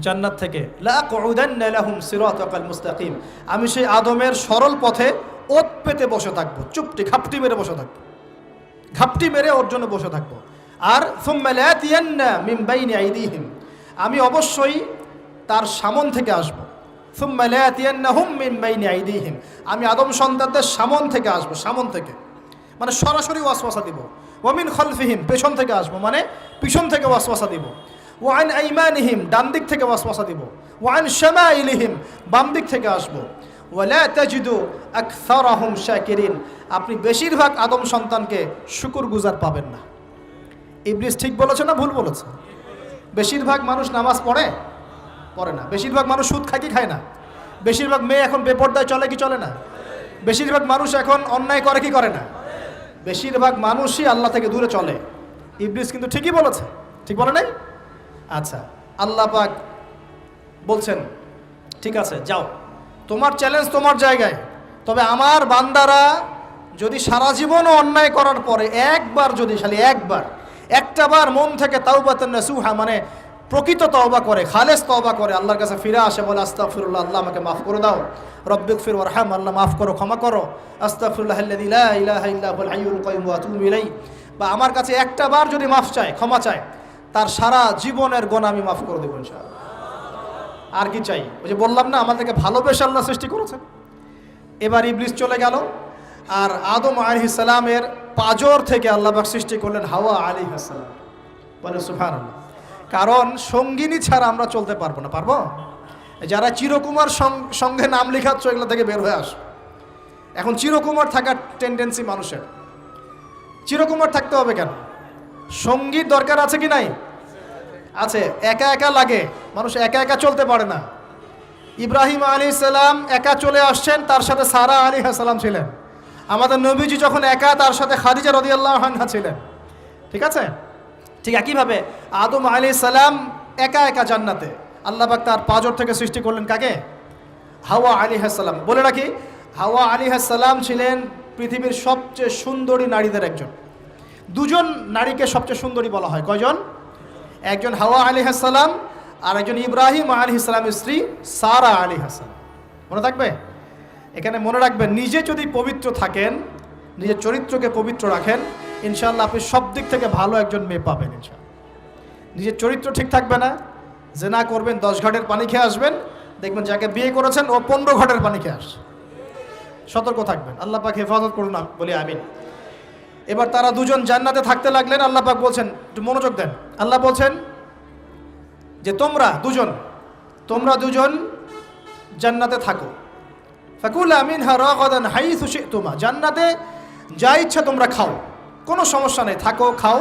জান্নাত থেকে, লাআকুদান্না লাহুম সিরাতাকাল মুস্তাকিম, আমি সেই আদমের সরল পথে ওত পেতে বসে থাকবো, চুপটি ঘাপটি মেরে বসে থাকবো, ঘাপটি মেরে ওর জন্য বসে থাকবো। আর সুম্মা লাতিয়ান্না মিন বাইনি আইদিহিম, আমি অবশ্যই তার সামন থেকে আসবো। সুম্মা লাতিয়ান্নাহুম মিন বাইনি আইদিহিম, আমি আদম সন্তানদের সামন থেকে আসবো, সামন থেকে মানে সরাসরি ওয়াসওয়াসা দিব। ওয়া মিন খালফিহিম, পেছন থেকে আসবো মানে পিছন থেকে ওয়াসওয়াসা দিব। ওয়া আন আইমানিহিম, ডান দিক থেকে ওয়াসওয়াসা দিব। ওয়া আন শামাইলিহিম, বাম দিক থেকে আসবো। ওয়ালা তাজিদু আকসারাহুম শাকিরিন, আপনি বেশিরভাগ আদম সন্তানকে শুকরগুজার পাবেন না। ইবলিস ঠিক বলেছে না ভুল বলেছে? বেশিরভাগ মানুষ নামাজ পড়ে না, বেশিরভাগ মানুষ সুদ খায় কি খায় না, বেশিরভাগ মেয়ে এখন বেপরদায় চলে কি চলে না, বেশিরভাগ মানুষ এখন অন্যায় করে কি করে না, বেশিরভাগ মানুষই আল্লাহ থেকে দূরে চলে। ইবলিস কিন্তু ঠিকই বলেছে, ঠিক বলে নাই? আচ্ছা, আল্লাহ পাক বলছেন ঠিক আছে যাও, তোমার চ্যালেঞ্জ তোমার জায়গায়, তবে আমার বান্দারা যদি সারা জীবনও অন্যায় করার পরে একবার, যদি খালি একটাবার মন থেকে তাওবাতান নাসুহা মানে প্রকৃত তওবা করে, খালেস তওবা করে, আল্লাহর কাছে ফিরে আসে, বলে আস্তাগফিরুল্লাহ, আল্লাহ আমাকে মাফ করে দাও, রব্বিগফির ওয়ারহাম, আল্লাহ মাফ করো, ক্ষমা করো, আস্তাগফিরুল্লাহাল্লাযী লা ইলাহা ইল্লা হুয়াল হাইয়ুল কাইয়ুম ওয়া আতুবু ইলাইহি, বা আমার কাছে একটাবার যদি মাফ চায়, ক্ষমা চায়, তার সারা জীবনের গুনাহ আমি মাফ করে দেব ইনশাআল্লাহ। আর কি চাই? ওই যে বললাম না, আমাদেরকে ভালোবেসে আল্লাহ সৃষ্টি করেছেন। এবার ইবলিস চলে গেল, আর আদম আলাইহিস সালামের পাঁজর থেকে আল্লাহ পাক সৃষ্টি করলেন হাওয়া আলাইহিস সালাম। বলে সুবহানাল্লাহ। কারণ সঙ্গিনী ছাড়া আমরা চলতে পারবো না। পারবো? যারা চিরকুমার সঙ্গে নাম লেখাচ্ছ, এগুলো থেকে বের হয়ে আস। এখন চিরকুমার থাকার টেন্ডেন্সি মানুষের, চিরকুমার থাকতে হবে কেন? সঙ্গীর দরকার আছে কি নাই? আছে। একা একা লাগে, মানুষ একা একা চলতে পারে না। ইব্রাহিম আলাইহিস সালাম একা চলে আসছেন, তার সাথে সারা আলাইহিস সালাম ছিলেন। আমাদের নবীজি যখন একা, তার সাথে খাদিজা রাদিয়াল্লাহু আনহা ছিলেন। ঠিক আছে? ঠিক একইভাবে আদম আলাইহিস সালাম একা একা জান্নাতে, আল্লাহ পাক তার পাঁজর থেকে সৃষ্টি করলেন কাকে? হাওয়া আলাইহিস সালাম। বলে রাখি, হাওয়া আলাইহিস সালাম ছিলেন পৃথিবীর সবচেয়ে সুন্দরী নারীদের একজন। দুজন নারীকে সবচেয়ে সুন্দরী বলা হয়। কয়জন? একজন হাওয়া আলাইহিস সালাম, আর একজন ইব্রাহিম আলাইহিস সালামের স্ত্রী সারা আলাইহিস সালাম। মনে থাকবে? এখানে মনে রাখবেন, নিজে যদি পবিত্র থাকেন, নিজের চরিত্রকে পবিত্র রাখেন, ইনশাআল্লাহ আপনি সব দিক থেকে ভালো একজন মেয়ে পাবেন ইনশাআল্লাহ। নিজের চরিত্র ঠিক থাকবে না, জেনা করবেন, 10 ঘাটের পানি খেয়ে আসবেন, দেখবেন যাকে বিয়ে করেছেন ও 15 ঘাটের পানি খেয়ে আসছে। সতর্ক থাকবেন, আল্লাহ পাক হেফাজত করুন বলি আমিন। এবার তারা দুজন জান্নাতে থাকতে লাগলেন। আল্লাহ পাক বলছেন, একটু মনোযোগ দেন, আল্লাহ বলছেন যে তোমরা দুজন জান্নাতে থাকো। ফাকুলা মিনহা রাগাদান হাইসু শি'তুমা, জান্নাতে যা ইচ্ছা তোমরা খাও। কোনো সমস্যা নেই, থাকো, খাও।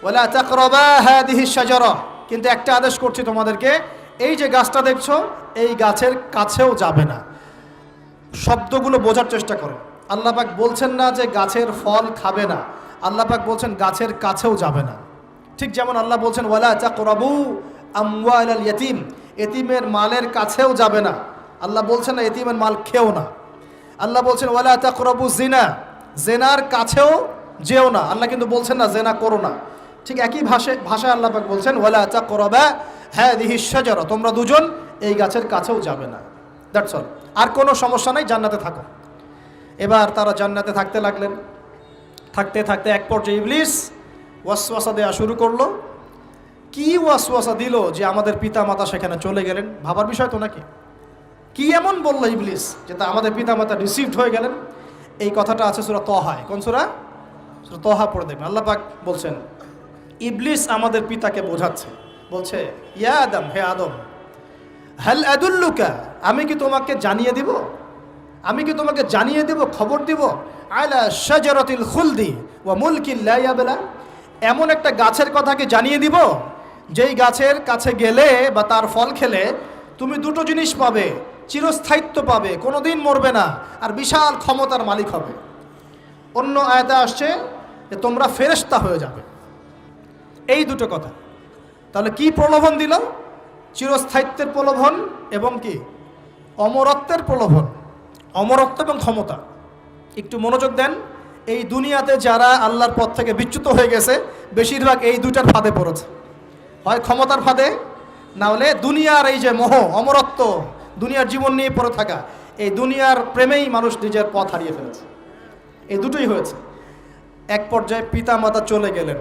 ওয়ালা তাকরাবা হাদিহি শাজারা, কিন্তু একটা আদেশ করছি তোমাদেরকে, এই যে গাছটা দেখছো এই গাছের কাছেও যাবে না। শব্দগুলো বোঝার চেষ্টা করো। আল্লাহ পাক বলছেন না যে গাছের ফল খাবে না, আল্লাহ পাক বলছেন গাছের কাছেও যাবে না। ঠিক যেমন আল্লাহ বলছেন ওয়ালা তাকরাবু আমওয়ালাল ইয়াতীম, এতিমের মালের কাছেও যাবে না। আল্লাহ বলছেন না এতিমের মাল খেও না। আল্লাহ বলছেন ওয়ালা তাকরাবু জিনা, জেনার কাছেও যেও না। আল্লাহ কিন্তু বলছেন না জেনা করো না। ঠিক একই ভাষায় আল্লাহ পাক বলছেন ওয়ালা তাকরাবা হাদিহি শাজারা, তোমরা দুজন এই গাছের কাছেও যাবে না। That's all. আর কোনো সমস্যা নাই, জান্নাতে থাকো। এবার তারা জান্নাতে থাকতে লাগলেন। থাকতে থাকতে এক পর্যায়ে ইবলিস ওয়াসওয়াসা দেওয়া শুরু করলো। কি ওয়াসওয়াসা দিল যে আমাদের পিতা মাতা সেখানে চলে গেলেন? ভাবার বিষয় তো নাকি? কি এমন বলল ইবলিস যে তা আমাদের পিতা মাতা রিসিভড হয়ে গেলেন? এই কথাটা আছে সূরা তহায়। কোন সূরা? সূরা তহা পড়ে দেখবেন। আল্লাহ পাক বলছেন ইবলিস আমাদের পিতাকে বোঝাচ্ছে, বলছে ইয়া আদম, হে আদম, হাল আদুল্লুকা, আমি কি তোমাকে জানিয়ে দিব, আমি কি তোমাকে জানিয়ে দেব, খবর দিব, আলা শাজারাতিল খুলদি ওয়া মুলকিন লা ইয়াবলা, এমন একটা গাছের কথা কি জানিয়ে দিব যেই গাছের কাছে গেলে বা তার ফল খেলে তুমি দুটো জিনিস পাবে, চিরস্থায়িত্ব পাবে, কোনোদিন মরবে না, আর বিশাল ক্ষমতার মালিক হবে। অন্য আয়াতে আসছে যে তোমরা ফেরেশতা হয়ে যাবে। এই দুটো কথা। তাহলে কি প্রলোভন দিল? চিরস্থায়িত্বের প্রলোভন এবং কি অমরত্বের প্রলোভন। অমরত্ব এবং ক্ষমতা। একটু মনোযোগ দেন। এই দুনিয়াতে যারা আল্লাহর পথ থেকে বিচ্যুত হয়ে গেছে বেশিরভাগ এই দুইটার ফাঁদে পড়েছে। হয় ক্ষমতার ফাঁদে, না হলে দুনিয়ার এই যে মোহ, অমরত্ব, দুনিয়ার জীবন নিয়ে পড়ে থাকা, এই দুনিয়ার প্রেমেই মানুষ নিজের পথ হারিয়ে ফেলেছে। এই দুটোই হয়েছে। এক পর্যায়ে পিতা মাতা চলে গেলেন,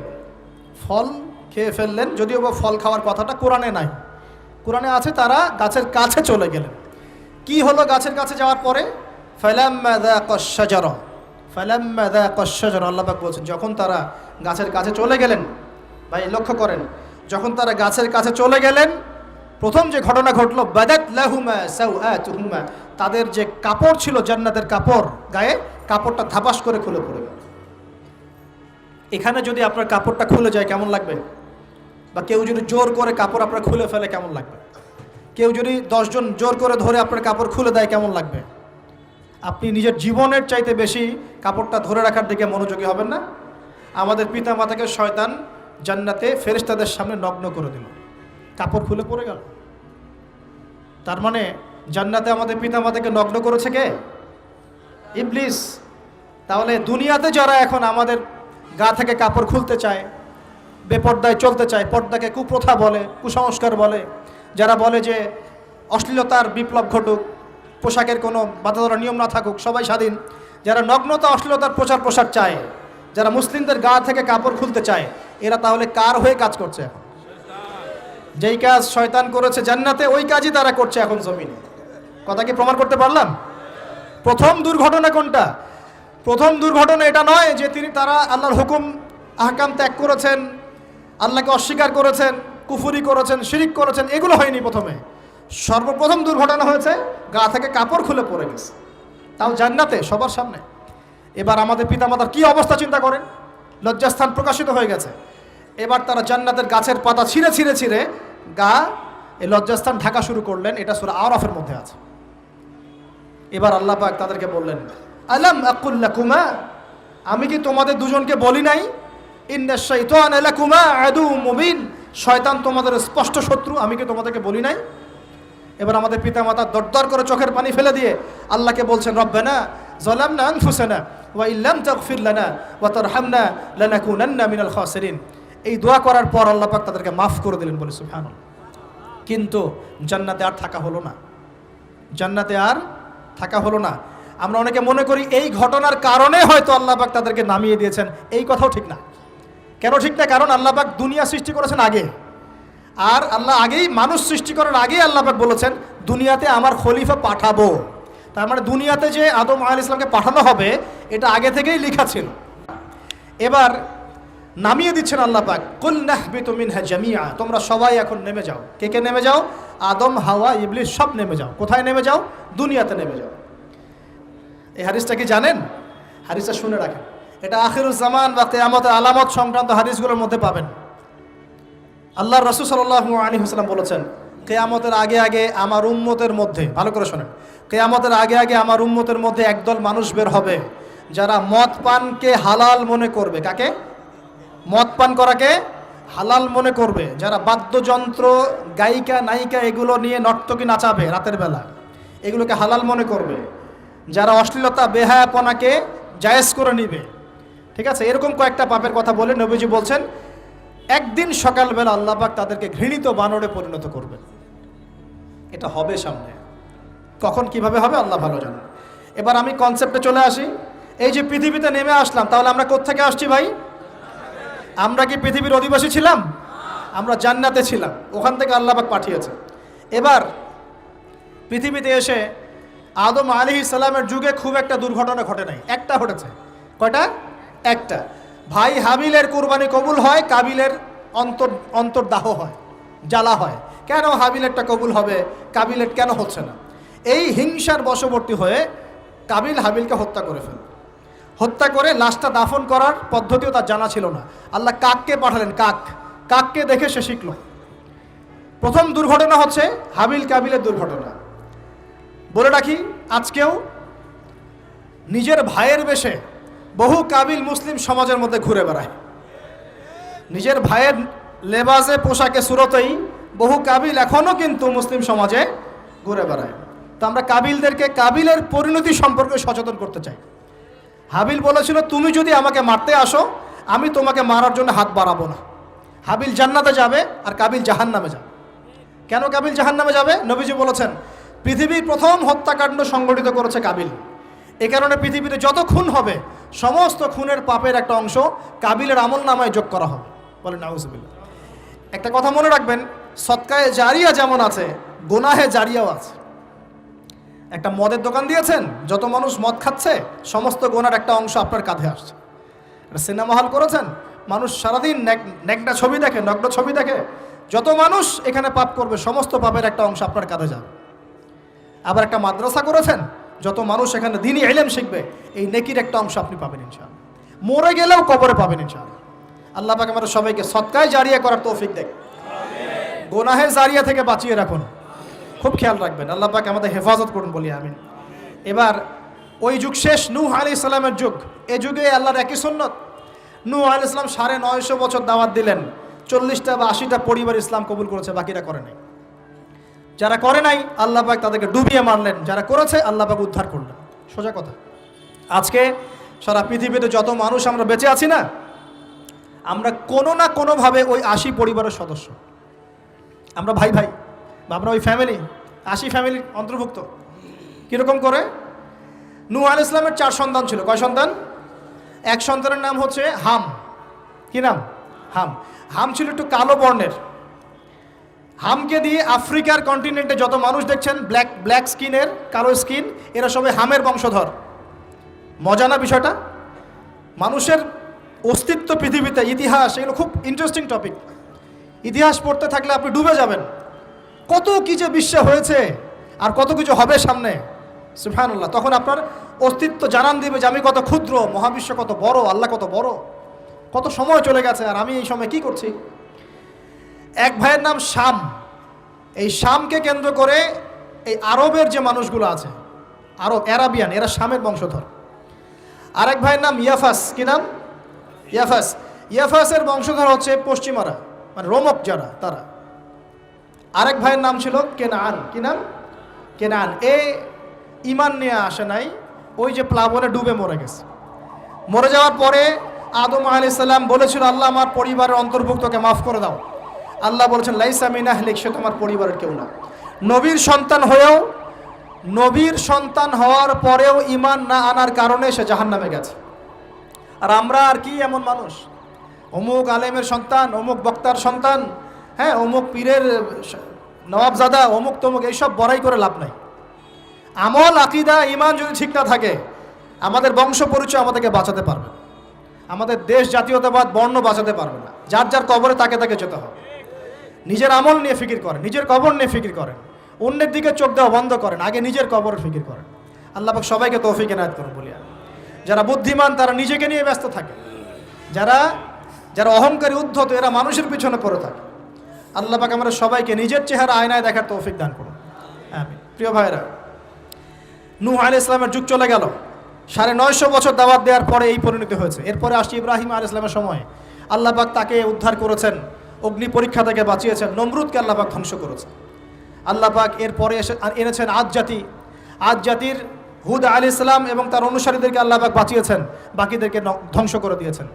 ফল খেয়ে ফেললেন। যদিও বা ফল খাওয়ার কথাটা কোরআনে নাই, কোরআনে আছে তারা গাছের কাছে চলে গেলেন। কি হলো গাছের কাছে যাওয়ার পরে? ফালাম্মা যাকাশ শাজারা, ফালাম্মা যাকাশ শাজারা, আল্লাহ পাক বলছেন যখন তারা গাছের কাছে চলে গেলেন। ভাই লক্ষ্য করেন, যখন তারা গাছের কাছে চলে গেলেন প্রথম যে ঘটনা ঘটলো, বাদাত লাহুমা সাওআতুহুমা, তাদের যে কাপড় ছিল জান্নাতের কাপড়, গায়ে কাপড়টা ধাপাস করে খুলে পড়ে গেল। এখানে যদি আপনার কাপড়টা খুলে যায় কেমন লাগবে? বা কেউ যদি জোর করে কাপড় আপনার খুলে ফেলে কেমন লাগবে? কেউ যদি 10 জন জোর করে ধরে আপনার কাপড় খুলে দেয় কেমন লাগবে? আপনি নিজের জীবনের চাইতে বেশি কাপড়টা ধরে রাখার দিকে মনোযোগী হবেন না? আমাদের পিতা মাতাকে শয়তান জান্নাতে ফেরেশতাদের সামনে নগ্ন করে দিল, কাপড় খুলে পড়ে গেল। তার মানে জান্নাতে আমাদের পিতা মাতাকে নগ্ন করেছে কে? ইবলিস। তাহলে দুনিয়াতে যারা এখন আমাদের গা থেকে কাপড় খুলতে চায়, বেপর্দায় চলতে চায়, পর্দাকে কুপ্রথা বলে, কুসংস্কার বলে, যারা বলে যে অশ্লীলতার বিপ্লব ঘটুক, পোশাকের কোনো বাধা ধরা নিয়ম না থাকুক, সবাই স্বাধীন, যারা নগ্নতা অশ্লীলতার প্রচার প্রসার চায়, যারা মুসলিমদের গা থেকে কাপড় খুলতে চায়, এরা তাহলে কার হয়ে কাজ করছে? এখন যেই কাজ শয়তান করেছে জান্নাতে ওই কাজই তারা করছে এখন জমিনে। কথা কি প্রমাণ করতে পারলাম? প্রথম দুর্ঘটনা কোনটা? প্রথম দুর্ঘটনা এটা নয় যে তারা আল্লাহর হুকুম আহকাম ত্যাগ করেছেন, আল্লাহকে অস্বীকার করেছেন, কুফরি করেছেন, শিরিক করেছেন, এগুলো হয়নি। প্রথমে সর্বপ্রথম দুর্ঘটনা হয়েছে গা থেকে কাপড় খুলে পড়ে গেছে, তাও জান্নাতে সবার সামনে। এবার আমাদের পিতামাতার কি অবস্থা চিন্তা করেন। লজ্জাস্থান প্রকাশিত হয়ে গেছে। এবার তারা জান্নাতের গাছের পাতা ছিঁড়ে ছিঁড়ে ছিঁড়ে গা এই লজ্জাস্থান ঢাকা শুরু করলেন। এটা সূরা আরাফের মধ্যে আছে। এবার আল্লাহ পাক তাদেরকে বললেন, আলাম আকুল লাকুমা, আমি কি তোমাদের দুজনকে বলি নাই, ইন্নাশ শাইতানা লাকুমা আদুউম মুবিন, শয়তান তোমাদের স্পষ্ট শত্রু, আমি কি তোমাদেরকে বলি নাই? এবার আমাদের পিতামাতা দরদর করে চোখের পানি ফেলে দিয়ে আল্লাহকে বলছেন, রব্বানা যালামনা আনফুসানা ওয়া ইল্লাম তাগফির লানা ওয়া তারহামনা লানাকুনান্না মিনাল খাসিরিন। এই দোয়া করার পর আল্লাহ পাক তাদেরকে মাফ করে দিলেন, বলে সুবহানাল্লাহ। কিন্তু জান্নাতে আর থাকা হলো না, জান্নাতে আর থাকা হলো না। আমরা অনেকে মনে করি এই ঘটনার কারণে হয়তো আল্লাহ পাক তাদেরকে নামিয়ে দিয়েছেন। এই কথাও ঠিক না। কেন ঠিক না? কারণ আল্লাহ পাক দুনিয়া সৃষ্টি করেছেন আগে, আর আল্লাহ আগেই মানুষ সৃষ্টি করার আগেই আল্লাহ পাক বলেছেন দুনিয়াতে আমার খলিফা পাঠাবো। তার মানে দুনিয়াতে যে আদম আলাইহিস সালামকে পাঠানো হবে এটা আগে থেকেই লেখা ছিল। এবার নামিয়ে দিচ্ছেন আল্লাহ পাক, কুল নাহবিতু মিনহা জামিআ, তোমরা সবাই এখন নেমে যাও। কে কে নেমে যাও? আদম, হাওয়া, ইবলিস সব নেমে যাও। কোথায় নেমে যাও? দুনিয়াতে নেমে যাও। এই হাদিসটা কি জানেন? হাদিসটা শুনে রাখেন। এটা আখিরুজ জামান বা কিয়ামতের আলামত সংক্রান্ত হাদিসগুলোর মধ্যে পাবেন। আল্লাহর রাসূল সাল্লাল্লাহু আলাইহি ওয়াসাল্লাম বলেছেন, কিয়ামতের আগে আগে আমার উম্মতের মধ্যে, ভালো করে শোনেন, কিয়ামতের আগে আগে আমার উম্মতের মধ্যে একদল মানুষ বের হবে যারা মদ পানকে হালাল মনে করবে। কাকে? মদ পান করাকে হালাল মনে করবে। যারা বাদ্যযন্ত্র, গায়িকা, নায়িকা এগুলো নিয়ে নর্তকী নাচাবে রাতের বেলা, এগুলোকে হালাল মনে করবে। যারা অশ্লীলতা, বেহায়াপনাকে জায়েজ করে নিবে। ঠিক আছে, এরকম কয়েকটা পাপের কথা বলে নবীজি বলছেন একদিন সকালবেলা আল্লাহ পাক তাদেরকে ঘৃণিত বানরে পরিণত করবেন। এটা হবে সামনে, কখন কিভাবে হবে আল্লাহ ভালো জানেন। এবার আমি কনসেপ্টে চলে আসি। এই যে পৃথিবীতে নেমে আসলাম, তাহলে আমরা কোত্থেকে আসছি ভাই? আমরা কি পৃথিবীর অধিবাসী ছিলাম? আমরা জান্নাতে ছিলাম, ওখান থেকে আল্লাহ পাক পাঠিয়েছে। এবার পৃথিবীতে এসে আদম আলাইহিস সালামের যুগে খুব একটা দুর্ঘটনা ঘটে নাই, একটা ঘটেছে। কয়টা? একটা। ভাই হাবিলের কুরবানি কবুল হয়, কাবিলের অন্তর্দাহ হয়, জ্বালা হয়। কেন হাবিলেরটা কবুল হবে, কাবিলের কেন হচ্ছে না? এই হিংসার বশবর্তী হয়ে কাবিল হাবিলকে হত্যা করে ফেলে। হত্যা করে লাশটা দাফন করার পদ্ধতিও তার জানা ছিল না। আল্লাহ কাককে পাঠালেন, কাককে দেখে সে শিখল। প্রথম দুর্ঘটনা হচ্ছে হাবিল কাবিলের দুর্ঘটনা। বলে রাখি, আজকেও নিজের ভাইয়ের বেশে বহু কাবিল মুসলিম সমাজের মধ্যে ঘুরে বেড়ায়। নিজের ভাইয়ের লেবাসে, পোশাকে, সুরতেই বহু কাবিল এখনও কিন্তু মুসলিম সমাজে ঘুরে বেড়ায়। তো আমরা কাবিলদেরকে কাবিলের পরিণতি সম্পর্কে সচেতন করতে চাই। হাবিল বলেছিল, তুমি যদি আমাকে মারতে আসো, আমি তোমাকে মারার জন্য হাত বাড়াবো না। হাবিল জান্নাতে যাবে আর কাবিল জাহান্নামে যাবে। কেন কাবিল জাহান্নামে যাবে? নবীজি বলেছেন, পৃথিবীর প্রথম হত্যাকাণ্ড সংগঠিত করেছে কাবিল। এ কারণে পৃথিবীতে যত খুন হবে, সমস্ত খুনের পাপের একটা অংশ কাবিলের আমল নামায় যোগ করা হবে। বলেন নাউজুবিল্লাহ। একটা কথা মনে রাখবেন, সদকায়ে জারিয়া যেমন আছে, গুনাহে জারিয়াও আছে। একটা মদের দোকান দিয়েছেন, যত মানুষ মদ খাচ্ছে, সমস্ত গুনার একটা অংশ আপনার কাঁধে আসছে। সিনেমা হল করেছেন, মানুষ সারাদিন নেকড়া ছবি দেখে, নগ্ন ছবি দেখে, যত মানুষ এখানে পাপ করবে, সমস্ত পাপের একটা অংশ আপনার কাঁধে যাবে। আবার একটা মাদ্রাসা করেছেন, যত মানুষ এখানে দ্বীনি ইলম শিখবে, এই নেকির একটা অংশ আপনি পাবেন ইনশাআল্লাহ। মরে গেলেও কবরে পাবেন ইনশাআল্লাহ। আল্লাহ পাক আমাদের সবাইকে সদকায়ে জারিয়া করার তৌফিক দেন, গুনাহের জারিয়া থেকে বাঁচিয়ে রাখুন। খুব খেয়াল রাখবেন, আল্লাহ পাক আমাদের হেফাজত করুন, বলি আমিন। এবার ওই যুগ শেষ, নূহ আলাইহিস সালামের যুগ। এই যুগে আল্লাহর একই সুন্নত। নূহ আলাইহিস সালাম 950 বছর দাওয়াত দিলেন, 40টা বা 80টা পরিবার ইসলাম কবুল করেছে, বাকিরা করে নাই। যারা করে নাই আল্লাহ পাক তাদেরকে ডুবিয়ে মারলেন, যারা করেছে আল্লাহ পাক উদ্ধার করলেন। সোজা কথা। আজকে সারা পৃথিবীতে যত মানুষ আমরা বেঁচে আছি না, আমরা কোনো না কোনোভাবে ওই 80 পরিবারের সদস্য। আমরা ভাই ভাই, বা আমরা ওই ফ্যামিলি, 80 ফ্যামিলির অন্তর্ভুক্ত। কীরকম করে? নূহ আলাইহিস সালামের 4 সন্তান ছিল। কয় সন্তান? এক সন্তানের নাম হচ্ছে হাম। কি নাম? হাম। হাম ছিল একটু কালো বর্ণের। হামকে দিয়ে আফ্রিকার কন্টিনেন্টে যত মানুষ দেখছেন ব্ল্যাক স্কিনের, কালো স্কিন, এরা সবাই হামের বংশধর। মজা না বিষয়টা? মানুষের অস্তিত্ব পৃথিবীতে, ইতিহাস, এগুলো খুব ইন্টারেস্টিং টপিক। ইতিহাস পড়তে থাকলে আপনি ডুবে যাবেন। কত কি যে বিশ্বে হয়েছে আর কত কিছু হবে সামনে, সুবহানাল্লাহ। তখন আপনার অস্তিত্ব জানান দিবে যে আমি কত ক্ষুদ্র, মহাবিশ্ব কত বড়, আল্লাহ কত বড়, কত সময় চলে গেছে আর আমি এই সময় কি করছি। এক ভাইয়ের নাম শাম। এই শামকে কেন্দ্র করে এই আরবের যে মানুষগুলো আছে, আরব, অ্যারাবিয়ান, এরা শামের বংশধর। আরেক ভাইয়ের নাম ইয়াফাস। কি নাম? ইয়াফাস। ইয়াফাসের বংশধর হচ্ছে পশ্চিমারা, মানে রোমক যারা, তারা। আরেক ভাইয়ের নাম ছিল কেনান। কি নাম? কেনান। এ ইমান নিয়ে আসে নাই, ওই যে প্লাবনে ডুবে মরে গেছে। মরে যাওয়ার পরে আদম আলাইহিস সালাম বলেছিল, আল্লাহ আমার পরিবারের অন্তর্ভুক্তকে মাফ করে দাও। আল্লাহ বলেছেন, লাইসা মিন আহলিক, সে তোমার পরিবারের কেউ না। নবীর সন্তান হওয়ার পরেও ইমান না আনার কারণে সে জাহান্নামে গেছে। আর আমরা আর কি এমন মানুষ, অমুক আলেমের সন্তান, অমুক বক্তার সন্তান, হ্যাঁ, অমুক পীরের নবাবজাদা, অমুক তমুক, এইসব বড়াই করে লাভ নাই। আমল, আকীদা, ইমান যদি ঠিক না থাকে, আমাদের বংশ পরিচয় আমাদেরকে বাঁচাতে পারবে, আমাদের দেশ, জাতীয়তাবাদ, বর্ণ বাঁচাতে পারবে না। যার যার কবরে তাকে যেতে হবে। নিজের আমল নিয়ে ফিকির করেন, নিজের কবর নিয়ে ফিকির করেন, অন্যের দিকে চোখ দেওয়া বন্ধ করেন, আগে নিজের কবরের ফিকির করেন। আল্লাহ পাক সবাইকে তৌফিক এনায়েত করুন বলি। যারা বুদ্ধিমান তারা নিজেকে নিয়ে ব্যস্ত থাকে, যারা যারা অহংকারী উদ্ধত এরা মানুষের পিছনে পড়ে থাকে। আল্লাহ পাক আমরা সবাইকে নিজের চেহারা আয়নায় দেখার তৌফিক দান করুন, আমিন। প্রিয় ভাইরা, নূহ আলাইহিস সালামের যুগ চলে গেল, 950 বছর দাওয়াত দেওয়ার পরে এই পরিণতি হয়েছে। এরপরে আসছে ইব্রাহিম আলাইহিস সালামের সময়। আল্লাহ পাক তাকে উদ্ধার করেছেন, অগ্নি পরীক্ষা থেকে বাঁচিয়েছেন, নমরুদকে আল্লাহ পাক ধ্বংস করেছেন। আল্লাহ পাক এরপরে এনেছেন আদ জাতির হুদ আলাইহিস সালাম এবং তার অনুসারীদেরকে আল্লাহ পাক বাঁচিয়েছেন, বাকিদেরকে ধ্বংস করে দিয়েছেন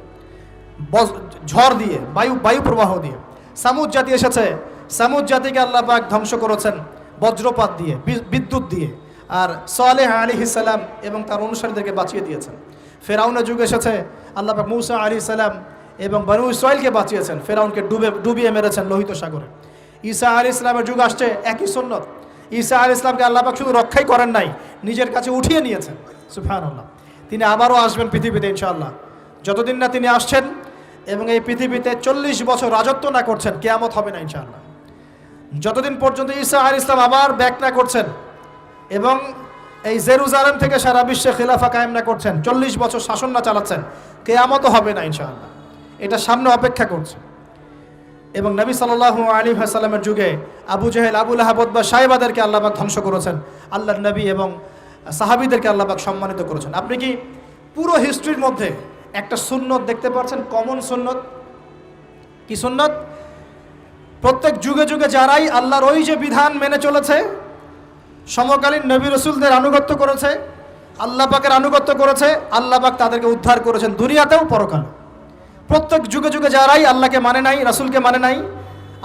ঝড় দিয়ে, বায়ু প্রবাহ দিয়ে। সামুদ জাতি এসেছে, সামুদ জাতিকে আল্লাহ পাক ধ্বংস করেছেন বজ্রপাত দিয়ে, বিদ্যুৎ দিয়ে। আর সালেহ আলাইহিস সালাম এবং তার অনুসারীদেরকে বাঁচিয়ে দিয়েছেন। ফেরাউনের যুগ এসেছে, আল্লাহ পাক মূসা আলাইহিস সালাম এবং বনু ইসরাইলকে বাঁচিয়েছেন, ফেরাউনকে ডুবিয়ে মেরেছেন লোহিত সাগরে। ঈসা আলাইহিস সালামের যুগ আসছে, একই সুন্নত। ঈসা আলাইহিস সালামকে আল্লাহ পাক শুধু রক্ষাই করেন নাই, নিজের কাছে উঠিয়ে নিয়েছেন। সুবহানাল্লাহ। তিনি আবারও আসবেন পৃথিবীতে ইনশাআল্লাহ। যতদিন না তিনি আসছেন এবং এই পৃথিবীতে 40 বছর রাজত্ব না করছেন, কিয়ামত হবে না ইনশাআল্লাহ। যতদিন পর্যন্ত ঈসা আলাইহিস সালাম আবার ব্যাক না করছেন এবং এই জেরুজালেম থেকে সারা বিশ্বে খিলাফা কায়েম না করছেন, 40 বছর শাসন না চালাচ্ছেন, কিয়ামতও হবে না ইনশাআল্লাহ। এটা সামনে অপেক্ষা করছে। এবং নবী সাল্লাল্লাহু আলাইহি ওয়াসাল্লামের যুগে আবু জেহেল, আবু লাহাব বা সাহেবাদেরকে আল্লাহ পাক ধ্বংস করেছেন, আল্লাহর নবী এবং সাহাবীদেরকে আল্লাহ পাক সম্মানিত করেছেন। আপনি কি পুরো হিস্ট্রির মধ্যে একটা সুন্নত দেখতে পাচ্ছেন, কমন সুন্নত? কি সুন্নত? প্রত্যেক যুগে যুগে যারাই আল্লাহর ওই যে বিধান মেনে চলেছে, সমকালীন নবী রাসূলদের আনুগত্য করেছে, আল্লাহ পাকের আনুগত্য করেছে, আল্লাহ পাক তাদেরকে উদ্ধার করেছেন দুনিয়াতেও পরকালে। প্রত্যেক যুগে যুগে যারাই আল্লাহকে মানে নাই, রাসূলকে মানে নাই,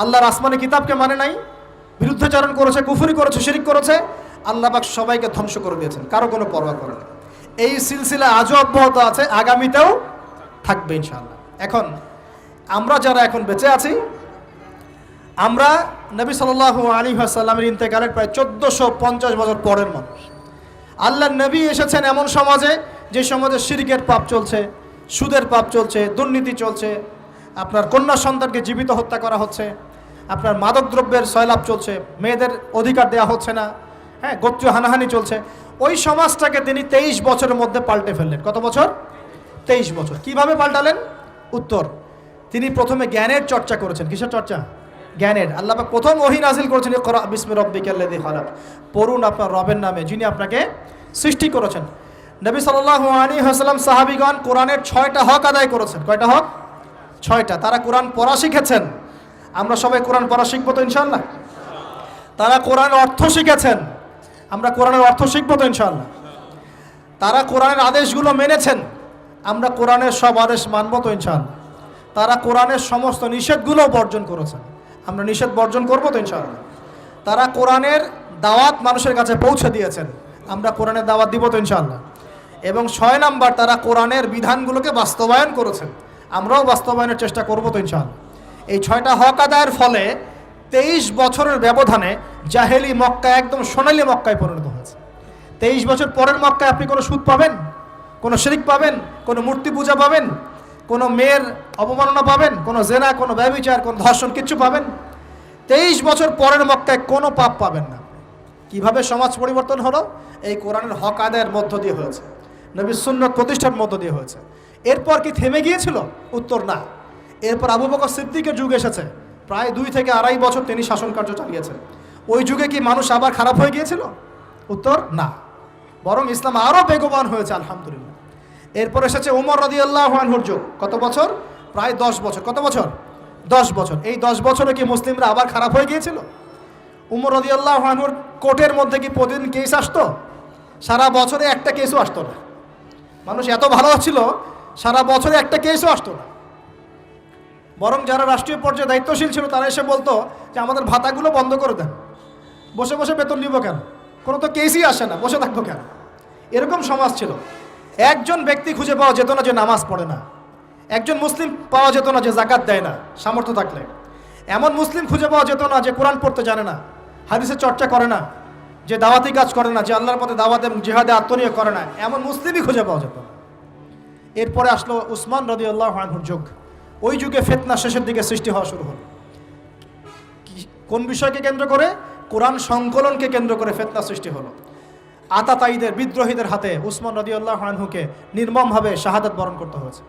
আল্লাহর আসমানি কিতাবকে মানে নাই, বিরুদ্ধাচরণ করেছে, কুফরি করেছে, শিরিক করেছে, আল্লাহ পাক সবাইকে ধ্বংস করে দিয়েছেন, কারো কোনো পরোয়া করে না। এই সিলসিলা আজও অব্যাহত আছে, আগামীতেও থাকবে ইনশাআল্লাহ। এখন আমরা যারা এখন বেঁচে আছি, আমরা নবী সাল্লাল্লাহু আলাইহি ওয়াসাল্লামের ইন্তেকালের প্রায় 1450 বছর পরের মানুষ। আল্লাহর নবী এসেছেন এমন সমাজে, যে সমাজে শিরকের পাপ চলছে, সুদের পাপ চলছে, দুর্নীতি চলছে, আপনার কন্যা সন্তানকে জীবিত হত্যা করা হচ্ছে, আপনার মাদকদ্রব্যের সয়লাভ চলছে, মেয়েদের অধিকার দেওয়া হচ্ছে না, হ্যাঁ, গোত্রীয় হানাহানি চলছে। ওই সমাজটাকে তিনি 23 বছরের মধ্যে পাল্টে ফেললেন। কত বছর? 23 বছর। কিভাবে পাল্টালেন? উত্তর, তিনি প্রথমে জ্ঞানের চর্চা করেছেন। কিসের চর্চা? জ্ঞানের। আল্লাহ পাক প্রথম ওহী নাযিল করেছেন, ইকরা বিসমি রাব্বিকাল্লাযী খালাক, পড়ুন আপনার রবের নামে যিনি আপনাকে সৃষ্টি করেছেন। নবী সাল্লাল্লাহু আলাইহি ওয়াসাল্লাম সাহাবীগণ কোরআনের 6টা হক আদায় করেছেন। কয়টা হক? 6টা। তারা কোরআন পড়া শিখেছেন। আমরা সবাই কোরআন পড়া শিখবো তো ইনশাআল্লাহ? তারা কোরআনের অর্থ শিখেছেন। আমরা কোরআনের অর্থ শিখবো তো ইনশাআল্লাহ? তারা কোরআনের আদেশগুলো মেনেছেন। আমরা কোরআনের সব আদেশ মানব তো ইনশাআল্লাহ? তারা কোরআনের সমস্ত নিষেধগুলো বর্জন করেছেন। আমরা নিষেধ বর্জন করবো তো ইনশাআল্লাহ? তারা কোরআনের দাওয়াত মানুষের কাছে পৌঁছে দিয়েছেন। আমরা কোরআনের দাওয়াত দিব তো ইনশাআল্লাহ? এবং 6 নাম্বার, তারা কোরআনের বিধানগুলোকে বাস্তবায়ন করেছেন। আমরাও বাস্তবায়নের চেষ্টা করবো তো ইনশাআল্লাহ? এই 6টা হক আদায়ের ফলে 23 বছরের ব্যবধানে জাহেলি মক্কা একদম সোনালী মক্কায় পরিণত হয়েছে। 23 বছর পরের মক্কায় আপনি কোনো সুদ পাবেন, কোনো শিরক পাবেন, কোনো মূর্তি পূজা পাবেন, কোনো মেয়ের অবমাননা পাবেন, কোনো জেনা, কোনো ব্যভিচার, কোনো ধর্ষণ, কিচ্ছু পাবেন? 23 বছর পরের মক্কায় কোনো পাপ পাবেন না। কিভাবে সমাজ পরিবর্তন হলো? এই কোরআনের হক আদায়ের মধ্য দিয়ে হয়েছে, নবীর সুন্নাত প্রতিষ্ঠার মধ্য দিয়ে হয়েছে। এরপর কি থেমে গিয়েছিল? উত্তর, না। এরপর আবু বকর সিদ্দিকের যুগ এসেছে, প্রায় 2 থেকে আড়াই বছর তিনি শাসন কার্য চালিয়েছেন। ওই যুগে কি মানুষ আবার খারাপ হয়ে গিয়েছিল? উত্তর, না। বরং ইসলাম আরও বেগবান হয়েছে, আলহামদুলিল্লাহ। এরপর এসেছে উমর রাদিয়াল্লাহু আনহুর যুগ। কত বছর? প্রায় 10 বছর। কত বছর? 10 বছর। এই 10 বছরে কি মুসলিমরা আবার খারাপ হয়ে গিয়েছিল? উমর রাদিয়াল্লাহু আনহুর কোর্টের মধ্যে কি প্রতিদিন কেস আসতো? সারা বছরে একটা কেসও আসতো না। মানুষ এত ভালো ছিল, সারা বছরে একটা কেসও আসতো না। বরং যারা রাষ্ট্রীয় পর্যায়ে দায়িত্বশীল ছিল তারা এসে বলতো যে আমাদের ভাতাগুলো বন্ধ করে দেন, বসে বসে বেতন নিব কেন, কোনো তো কেসই আসে না, বসে থাকবো কেন। এরকম সমাজ ছিল। একজন ব্যক্তি খুঁজে পাওয়া যেত না যে নামাজ পড়ে না, একজন মুসলিম পাওয়া যেত না যে জাকাত দেয় না সামর্থ্য থাকলে, এমন মুসলিম খুঁজে পাওয়া যেত না যে কোরআন পড়তে জানে না, হাদিসের চর্চা করে না, যে দাওয়াতি কাজ করে না, যে আল্লাহর পথে দাওয়াত এবং জিহাদে আত্মনিয়োগ করে না, এমন মুসলিমই খুঁজে পাওয়া যেত না। এরপরে আসলো উসমান রাদিয়াল্লাহু আনহুর যুগ। ওই যুগে ফিতনা শেষের দিকে সৃষ্টি হওয়া শুরু হলো। কোন বিষয়কে কেন্দ্র করে? কোরআন সংকলনকে কেন্দ্র করে ফিতনা সৃষ্টি হলো। আতাতায়ীদের বিদ্রোহীদের হাতে উসমান রাদিয়াল্লাহু আনহুকে নির্মমভাবে শাহাদাত বরণ করতে হয়েছে।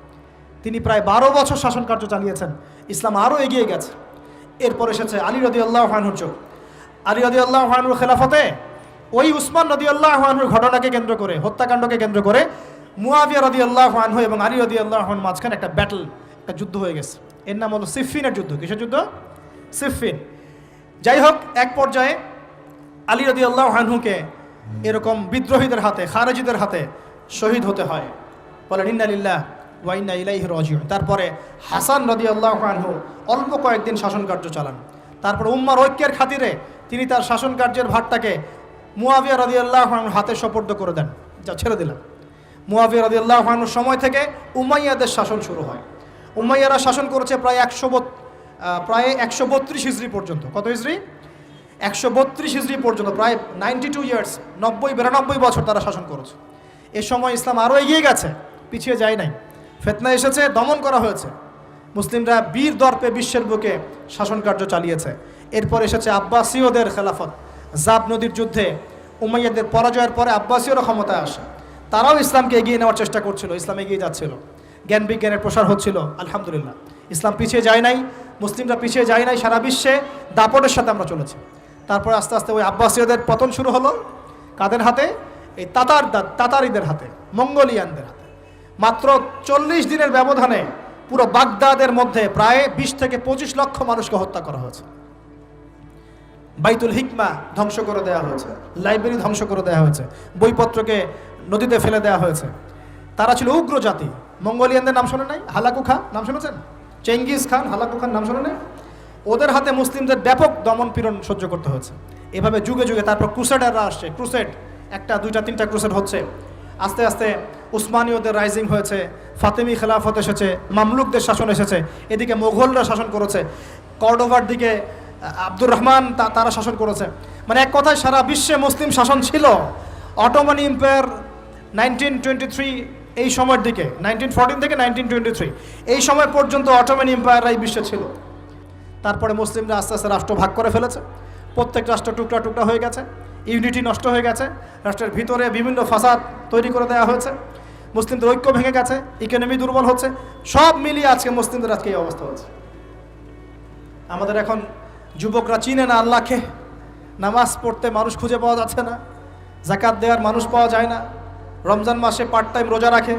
তিনি প্রায় 12 বছর শাসন কার্য চালিয়েছেন। ইসলাম আরও এগিয়ে গেছে। এরপর এসেছে আলী রাদিয়াল্লাহু আনহুর যুগ। আলী রাদিয়াল্লাহু আনহুর খেলাফতে ওই উসমান রাদিয়াল্লাহু আনহুর ঘটনাকে কেন্দ্র করে, হত্যাকাণ্ডকে কেন্দ্র করে মুয়াবিয়া রাদিয়াল্লাহু আনহু এবং আলী রাদিয়াল্লাহু আনহুর মাঝখানে একটা ব্যাটল, একটা যুদ্ধ হয়ে গেছে। এর নাম হলো সিফফিনের যুদ্ধ। কিসের যুদ্ধ? সিফফিন। যাই হোক, এক পর্যায়ে আলী রাদিয়াল্লাহু আনহুকে এরকম বিদ্রোহীদের হাতে, খারেজিদের হাতে শহীদ হতে হয়। বলেন ইন্না লিল্লাহি ওয়া ইন্না ইলাইহি রাজিউন। তারপরে হাসান রাদিয়াল্লাহু আনহু অল্প কয়েকদিন শাসন কার্য চালান। তারপর উম্মার ঐক্যের খাতিরে তিনি তার শাসন কার্যের ভারটাকে মুয়াবিয়া রাদিয়াল্লাহু আনহুর হাতে সোপর্দ করে দেন। যা ছেড়ে দিলাম। মুয়াবিয়া রাদিয়াল্লাহু আনহুর সময় থেকে উমাইয়াদের শাসন শুরু হয়। উমাইয়ারা শাসন করেছে প্রায় 132 হিজরি পর্যন্ত। কত হিজরি? 132 হিজরি পর্যন্ত, প্রায় 92 ইয়ার্স, 92 বছর তারা শাসন করেছে। এ সময় ইসলাম আরও এগিয়ে গেছে, পিছিয়ে যায় নাই। ফিতনা এসেছে, দমন করা হয়েছে। মুসলিমরা বীর দর্পে বিশ্বের বুকে শাসন কার্য চালিয়েছে। এরপর এসেছে আব্বাসীয়দের খেলাফত। জাব নদীর যুদ্ধে উমাইয়াদের পরাজয়ের পরে আব্বাসীয়রা ক্ষমতায় আসে। তারাও ইসলামকে এগিয়ে নেওয়ার চেষ্টা করছিল, ইসলাম এগিয়ে যাচ্ছিল, জ্ঞান বিজ্ঞানের প্রসার হচ্ছিল। আলহামদুলিল্লাহ, ইসলাম পিছিয়ে যায় নাই, মুসলিমরা পিছিয়ে যায় নাই। সারা বিশ্বে দাপটের সাথে আমরা চলেছি। তারপরে আস্তে আস্তে ওই আব্বাসীয়দের পতন শুরু হলো। কাদের হাতে? এই তাতারিদের হাতে, মঙ্গোলিয়ানদের হাতে। মাত্র 40 দিনের ব্যবধানে পুরো বাগদাদের মধ্যে প্রায় 20 থেকে 25 লক্ষ মানুষকে হত্যা করা হয়েছে। বাইতুল হিকমা ধ্বংস করে দেওয়া হয়েছে, লাইব্রেরি ধ্বংস করে দেওয়া হয়েছে, বইপত্রকে নদীতে ফেলে দেওয়া হয়েছে। তারা ছিল উগ্র জাতি। মঙ্গোলিয়ানদের নাম শোনে নাই? হালাকু খাঁ নাম শুনেছেন? চেঙ্গিস খান, হালাকু খান নাম শোনে নাই? ওদের হাতে মুসলিমদের ব্যাপক দমন পীড়ন সহ্য করতে হয়েছে। এভাবে যুগে যুগে তারপর ক্রুসেডাররা আসছে। ক্রুসেড, 1টা 2টা 3টা ক্রুসেড হচ্ছে। আস্তে আস্তে উসমানীয়দের রাইজিং হয়েছে, ফাতেমি খেলাফত এসেছে, মামলুকদের শাসন এসেছে, এদিকে মোগলরা শাসন করেছে, কর্ডোভার দিকে আব্দুর রহমান তারা শাসন করেছে। মানে এক কথায় সারা বিশ্বে মুসলিম শাসন ছিল। অটোমান এম্পায়ার 1923 এই সময়ের দিকে, 1914 থেকে 1923 এই সময় পর্যন্ত অটোমান এম্পায়াররাই বিশ্বে ছিল। তারপরে মুসলিমরা আস্তে আস্তে রাষ্ট্র ভাগ করে ফেলেছে। প্রত্যেক রাষ্ট্র টুকরা টুকরা হয়ে গেছে, ইউনিটি নষ্ট হয়ে গেছে, রাষ্ট্রের ভিতরে বিভিন্ন ফাসাদ তৈরি করে দেওয়া হয়েছে, মুসলিমদের ঐক্য ভেঙে গেছে, ইকোনমি দুর্বল হচ্ছে। সব মিলিয়ে আজকে মুসলিমদের আজকে এই অবস্থা হচ্ছে। আমাদের এখন যুবকরা চিনে না আল্লাহকে, নামাজ পড়তে মানুষ খুঁজে পাওয়া যাচ্ছে না, যাকাত দেওয়ার মানুষ পাওয়া যায় না। রমজান মাসে পার্ট টাইম রোজা রাখে,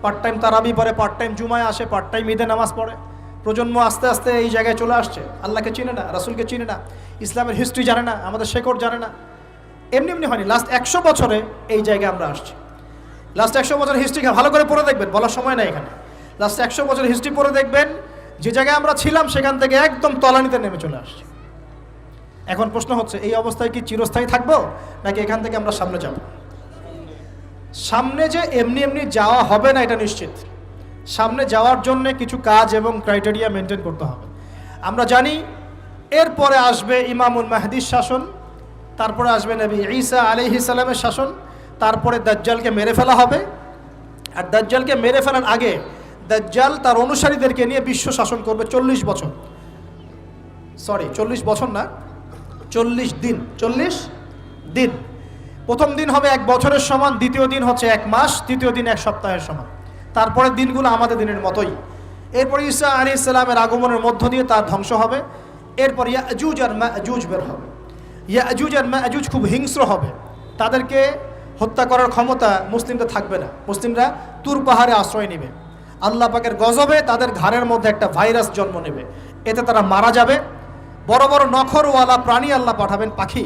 পার্ট টাইম তারাবি পড়ে, পার্ট টাইম জুমায় আসে, পার্ট টাইম ঈদে নামাজ পড়ে। প্রজন্ম আস্তে আস্তে এই জায়গায় চলে আসছে। আল্লাহকে চিনে না, রাসূলকে চিনে না, ইসলামের হিস্ট্রি জানে না, আমাদের শেকড় জানে না। এমনি এমনি হয়নি, লাস্ট 100 বছরে এই জায়গায় আমরা আসছি। লাস্ট 100 বছরের হিস্ট্রি ভালো করে পড়ে দেখবেন, বলার সময় নাই এখানে। লাস্ট 100 বছরের হিস্ট্রি পড়ে দেখবেন, যে জায়গায় আমরা ছিলাম সেখান থেকে একদম তলানিতে নেমে চলে আসছি। এখন প্রশ্ন হচ্ছে, এই অবস্থায় কি চিরস্থায়ী থাকবো, নাকি এখান থেকে আমরা সামনে যাব? সামনে যে এমনি এমনি যাওয়া হবে না এটা নিশ্চিত। সামনে যাওয়ার জন্য কিছু কাজ এবং ক্রাইটেরিয়া মেনটেন করতে হবে। আমরা জানি এরপরে আসবে ইমামুল মাহদির শাসন, তারপরে আসবে নবী ঈসা আলাইহিস সালামের শাসন, তারপরে দাজ্জালকে মেরে ফেলা হবে। আর দাজ্জালকে মেরে ফেলার আগে দাজ্জাল তার অনুসারীদেরকে নিয়ে বিশ্ব শাসন করবে 40 বছর। 40 বছর না, 40 দিন। 40 দিন। প্রথম দিন হবে 1 বছরের সমান, দ্বিতীয় দিন হচ্ছে 1 মাস, তৃতীয় দিন 1 সপ্তাহের সমান। তারপরে দিনগুলো আমাদের দিনের মতোই। এরপর ঈসা আলাইহিস সালামের আগমনের মধ্য দিয়ে তার ধ্বংস হবে। এরপর ইয়াজুজ আর মাজুজ বের হবে। ইয়াজুজ আর মাজুজ খুব হিংস্র হবে, তাদেরকে হত্যা করার ক্ষমতা মুসলিমদের থাকবে না। মুসলিমরা তুর পাহাড়ে আশ্রয় নেবে। আল্লাহ পাকের গজবে তাদের ঘাড়ের মধ্যে একটা ভাইরাস জন্ম নেবে, এতে তারা মারা যাবে। বড় বড় নখরওয়ালা প্রাণী আল্লাহ পাঠাবেন, পাখি,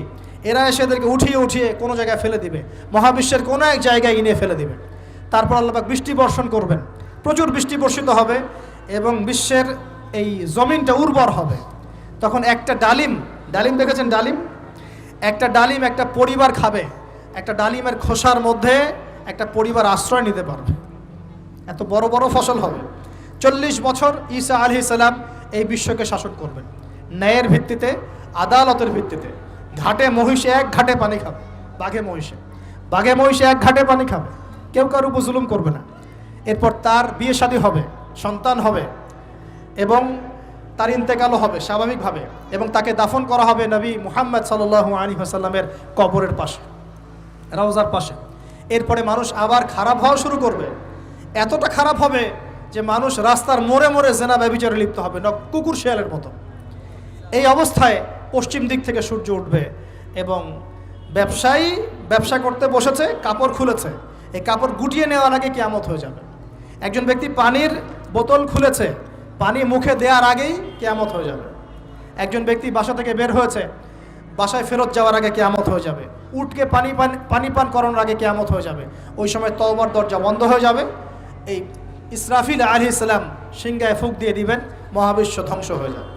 এরা এসে এদেরকে উঠিয়ে উঠিয়ে কোনো জায়গায় ফেলে দিবে, মহাবিশ্বের কোনো এক জায়গায় এনে ফেলে দিবে। তারপর আল্লাহ পাক বৃষ্টি বর্ষণ করবেন, প্রচুর বৃষ্টি বর্ষিত হবে এবং বিশ্বের এই জমিনটা উর্বর হবে। তখন একটা ডালিম দেখেছেন? ডালিম, একটা ডালিম একটা পরিবার খাবে। একটা ডালিমের খোসার মধ্যে একটা পরিবার আশ্রয় নিতে পারবে। এত বড় বড় ফসল হবে। 40 বছর ঈসা আলাইহিস সালাম এই বিশ্বকে শাসন করবেন ন্যায়ের ভিত্তিতে, আদালতের ভিত্তিতে। ঘাটে মহিষে 1 ঘাটে পানি খাবে, বাঘে মহিষে 1 ঘাটে পানি খাবে, কেউ কারো উপর জুলুম করবে না। এরপর তার বিয়ে শাদী হবে, সন্তান হবে এবং তার ইন্তেকালও হবে স্বাভাবিকভাবে, এবং তাকে দাফন করা হবে নবী মুহাম্মদ সাল্লাল্লাহু আলাইহি ওয়াসাল্লামের কবরের পাশে। রওজার পাশে। এরপরে মানুষ আবার খারাপ হওয়া শুরু করবে, এতটা খারাপ হবে যে মানুষ রাস্তার মোড়ে মোড়ে জেনা ব্যভিচারে লিপ্ত হবে, কুকুর শিয়ালের মতো। এই অবস্থায় পশ্চিম দিক থেকে সূর্য উঠবে এবং ব্যবসায়ী ব্যবসা করতে বসেছে, কাপড় খুলেছে, এই কাপড় গুটিয়ে নেওয়ার আগে কিয়ামত হয়ে যাবে। একজন ব্যক্তি পানির বোতল খুলেছে, পানি মুখে দেওয়ার আগেই কিয়ামত হয়ে যাবে। একজন ব্যক্তি বাসা থেকে বের হয়েছে, বাসায় ফেরত যাওয়ার আগে কিয়ামত হয়ে যাবে। উঠকে পানি পান করানোর আগে কিয়ামত হয়ে যাবে। ওই সময় তওবার দরজা বন্ধ হয়ে যাবে। এই ইসরাফিল আলাইহিস সালাম সিংহায় ফুঁক দিয়ে দিবেন, মহাবিশ্ব ধ্বংস হয়ে যাবে।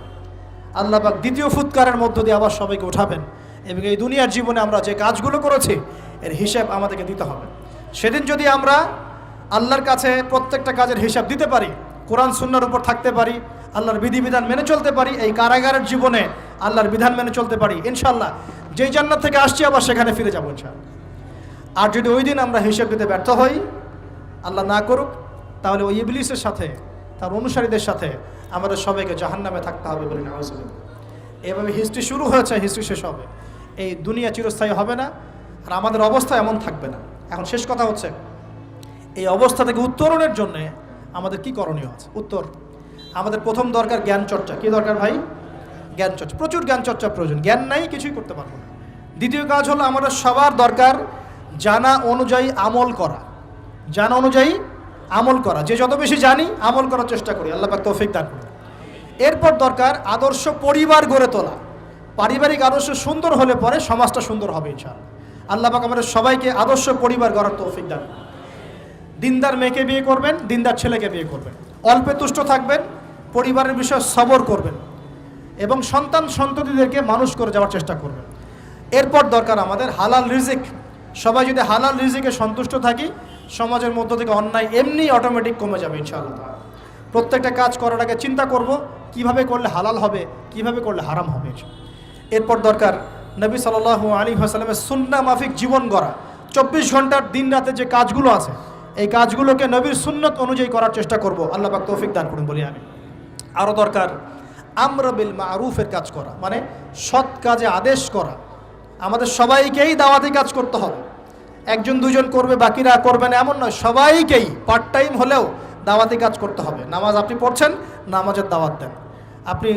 আল্লাহ পাক দ্বিতীয় ফুৎকারের মধ্য দিয়ে আবার সবাইকে উঠাবেন এবং এই দুনিয়ার জীবনে আমরা যে কাজগুলো করেছি এর হিসাব আমাদেরকে দিতে হবে। সেদিন যদি আমরা আল্লাহর কাছে প্রত্যেকটা কাজের হিসাব দিতে পারি, কোরআন সুন্নাহর উপর থাকতে পারি, আল্লাহর বিধিবিধান মেনে চলতে পারি, এই কারাগারের জীবনে আল্লাহর বিধান মেনে চলতে পারি, ইনশাআল্লাহ যেই জান্নাত থেকে আসছি আবার সেখানে ফিরে যাবো ইনশাআল্লাহ। আর যদি ওই দিন আমরা হিসাব দিতে ব্যর্থ হই, আল্লাহ না করুক, তাহলে ওই ইবলিসের সাথে, তার অনুসারীদের সাথে আমাদের সবাইকে জাহান্নামে থাকতে হবে বলে নাউজুবিল্লাহ। এভাবে হিস্ট্রি শুরু হয়েছে, হিস্ট্রি শেষ হবে। এই দুনিয়া চিরস্থায়ী হবে না, আর আমাদের অবস্থা এমন থাকবে না। এখন শেষ কথা হচ্ছে, এই অবস্থা থেকে উত্তরণের জন্য আমাদের কি করণীয় আছে? উত্তর, আমাদের প্রথম দরকার জ্ঞান চর্চা। কি দরকার ভাই? জ্ঞান চর্চা। প্রচুর জ্ঞান চর্চা প্রয়োজন, জ্ঞান নাই কিছুই করতে পারবো না। দ্বিতীয় কাজ হলো আমাদের সবার দরকার জানা অনুযায়ী আমল করা। জানা অনুযায়ী আমল করা, যে যত বেশি জানি আমল করার চেষ্টা করি, আল্লাহ পাক তৌফিক দান করুন। এরপর দরকার আদর্শ পরিবার গড়ে তোলা। পারিবারিক আদর্শ সুন্দর হলে পরে সমাজটা সুন্দর হবে ইনশাআল্লাহ। আল্লাহ পাক আমাদের সবাইকে আদর্শ পরিবার গড়ার তৌফিক দান করুন। দিনদার মেয়েকে বিয়ে করবেন, দিনদার ছেলেকে বিয়ে করবেন, অল্পে তুষ্ট থাকবেন, পরিবারের বিষয়ে সবর করবেন এবং সন্তান সন্ততিদেরকে মানুষ করে যাওয়ার চেষ্টা করবেন। এরপর দরকার আমাদের হালাল রিজিক। সবাই যদি হালাল রিজিকে সন্তুষ্ট থাকি, সমাজের মধ্য থেকে অন্যায় এমনি অটোমেটিক কমে যাবে ইনশাআল্লাহ। প্রত্যেকটা কাজ করার আগে চিন্তা করব কিভাবে করলে হালাল হবে, কিভাবে করলে হারাম হবে। এরপর দরকার নবী সাল্লাল্লাহু আলাইহি ওয়াসাল্লামের সুন্নাহ মাফিক জীবন গড়া। 24 ঘন্টার দিন রাতে যে কাজগুলো আছে, এই কাজগুলোকে নবীর সুন্নত অনুযায়ী করার চেষ্টা করব। আল্লাহ পাক তৌফিক দান করুন বলি আমি। আরও দরকার আমর বিল মারুফের কাজ করা, মানে সৎ কাজে আদেশ করা। আমাদের সবাইকেই দাওয়াতি কাজ করতে হবে। একজন দুজন করবে, বাকিরা করবে না এমন নয়, সবাইকেই পার্ট টাইম হলেও দাওয়াতি কাজ করতে হবে। নামাজ আপনি পড়ছেন, নামাজের দাওয়াত দেন। আপনি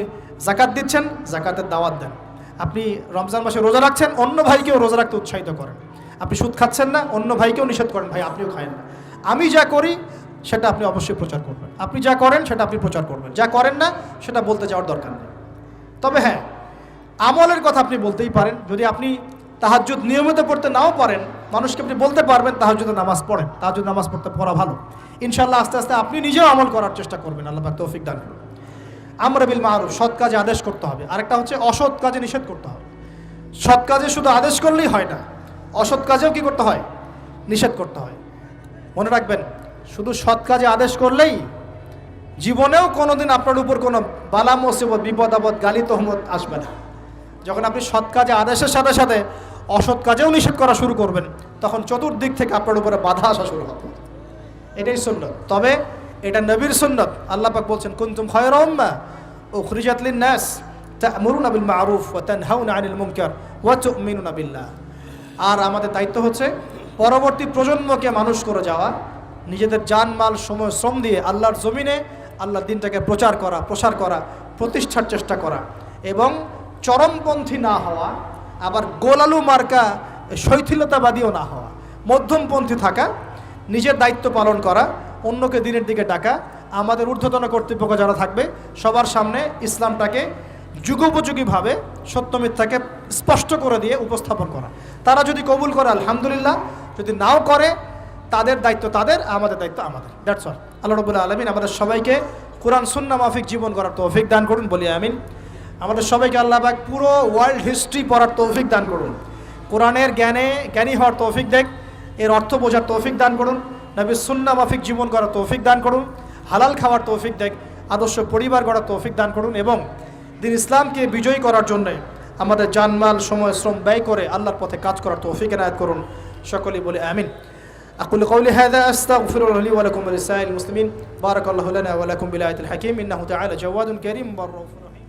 যাকাত দিচ্ছেন, যাকাতের দাওয়াত দেন। আপনি রমজান মাসে রোজা রাখছেন, অন্য ভাইকেও রোজা রাখতে উৎসাহিত করেন। আপনি সুদ খাচ্ছেন না, অন্য ভাইকেও নিষেধ করেন, ভাই আপনিও খায়েন না। আমি যা করি সেটা আপনি অবশ্যই প্রচার করবেন, আপনি যা করেন সেটা আপনি প্রচার করবেন, যা করেন না সেটা বলতে যাওয়ার দরকার নেই। তবে হ্যাঁ, আমলের কথা আপনি বলতেই পারেন। যদি আপনি তাহাজ্জুদ নিয়মিত পড়তে নাও পারেন, মানুষকে আপনি বলতে পারবেন তাহাজ্জুদে নামাজ পড়েন, তাহাজ্জুদ নামাজ পড়া ভালো। ইনশাআল্লাহ আস্তে আস্তে আপনি নিজেও আমল করার চেষ্টা করবেন। আল্লাহ পাক তৌফিক দান করুন। আমর বিল মারুফ, সৎ কাজে আদেশ করতে হবে। আরেকটা হচ্ছে অসৎ কাজে নিষেধ করতে হবে। সৎ কাজে শুধু আদেশ করলেই হয় না, অসৎ কাজেও কি করতে হয়? নিষেধ করতে হয়। মনে রাখবেন, শুধু সৎ কাজে আদেশ করলেই জীবনেও কোনোদিন আপনার উপর কোনো বালা মুসিবত, বিপদ আপদ, গালি তহমত আসবে না। যখন আপনি সৎ কাজে আদেশের সাথে সাথে অসৎ কাজেও নিষেধ করা শুরু করবেন, তখন চতুর্দিক থেকে আপনার উপরে বাধা আসা শুরু হবে। এটাই সুন্নত। তবে এটা নবীর সুন্নত। আল্লাহ পাক বলছেন, কুনতুম খায়রা উম্মাহ উখরিজাত লিন-নাস তা'মুরুনা বিল মা'রুফ ওয়া তানহাউনা আনিল মুনকার ওয়া তু'মিনুনা বিল্লাহ। আর আমাদের দায়িত্ব হচ্ছে পরবর্তী প্রজন্মকে মানুষ করে যাওয়া, নিজেদের জান মাল সময় শ্রম দিয়ে আল্লাহর জমিনে আল্লাহর দিনটাকে প্রচার করা, প্রসার করা, প্রতিষ্ঠার চেষ্টা করা এবং চরমপন্থী না হওয়া, আবার গোলালু মার্কা শৈথিলতাবাদীও না হওয়া, মধ্যমপন্থী থাকা, নিজের দায়িত্ব পালন করা, অন্যকে দিনের দিকে ডাকা। আমাদের ঊর্ধ্বতন কর্তৃপক্ষ যারা থাকবে সবার সামনে ইসলামটাকে যুগোপযোগীভাবে সত্য মিথ্যাকে স্পষ্ট করে দিয়ে উপস্থাপন করা। তারা যদি কবুল করে আলহামদুলিল্লাহ, যদি নাও করে তাদের দায়িত্ব তাদের, আমাদের দায়িত্ব আমাদের। That's all. আল্লাহ রাব্বুল আলামিন আমাদের সবাইকে কোরআন সুন্নাহ মাফিক জীবন করার তৌফিক দান করুন বলি আমিন। আমাদের সবাইকে আল্লাহ পাক পুরো ওয়ার্ল্ড হিস্ট্রি পড়ার তৌফিক দান করুন। কোরআনের জ্ঞানী হওয়ার তৌফিক দেখ, এর অর্থ বোঝার তৌফিক দান করুন। নবীর সুন্নাহ মাফিক জীবন করার তৌফিক দান করুন। হালাল খাওয়ার তৌফিক দেখ, আদর্শ পরিবার গড়ার তৌফিক দান করুন এবং দিন ইসলামকে বিজয়ী করার জন্যে আমাদের জানমাল সময় শ্রম ব্যয় করে আল্লাহর পথে কাজ করার তৌফিক এনায়েত করুন। সকলেই বলে আমিন। أقول قولي هذا أستغفر الله لي ولكم ولسائر المسلمين. بارك الله لنا ولكم بالآية الحكيم إنه تعالى جواد كريم بر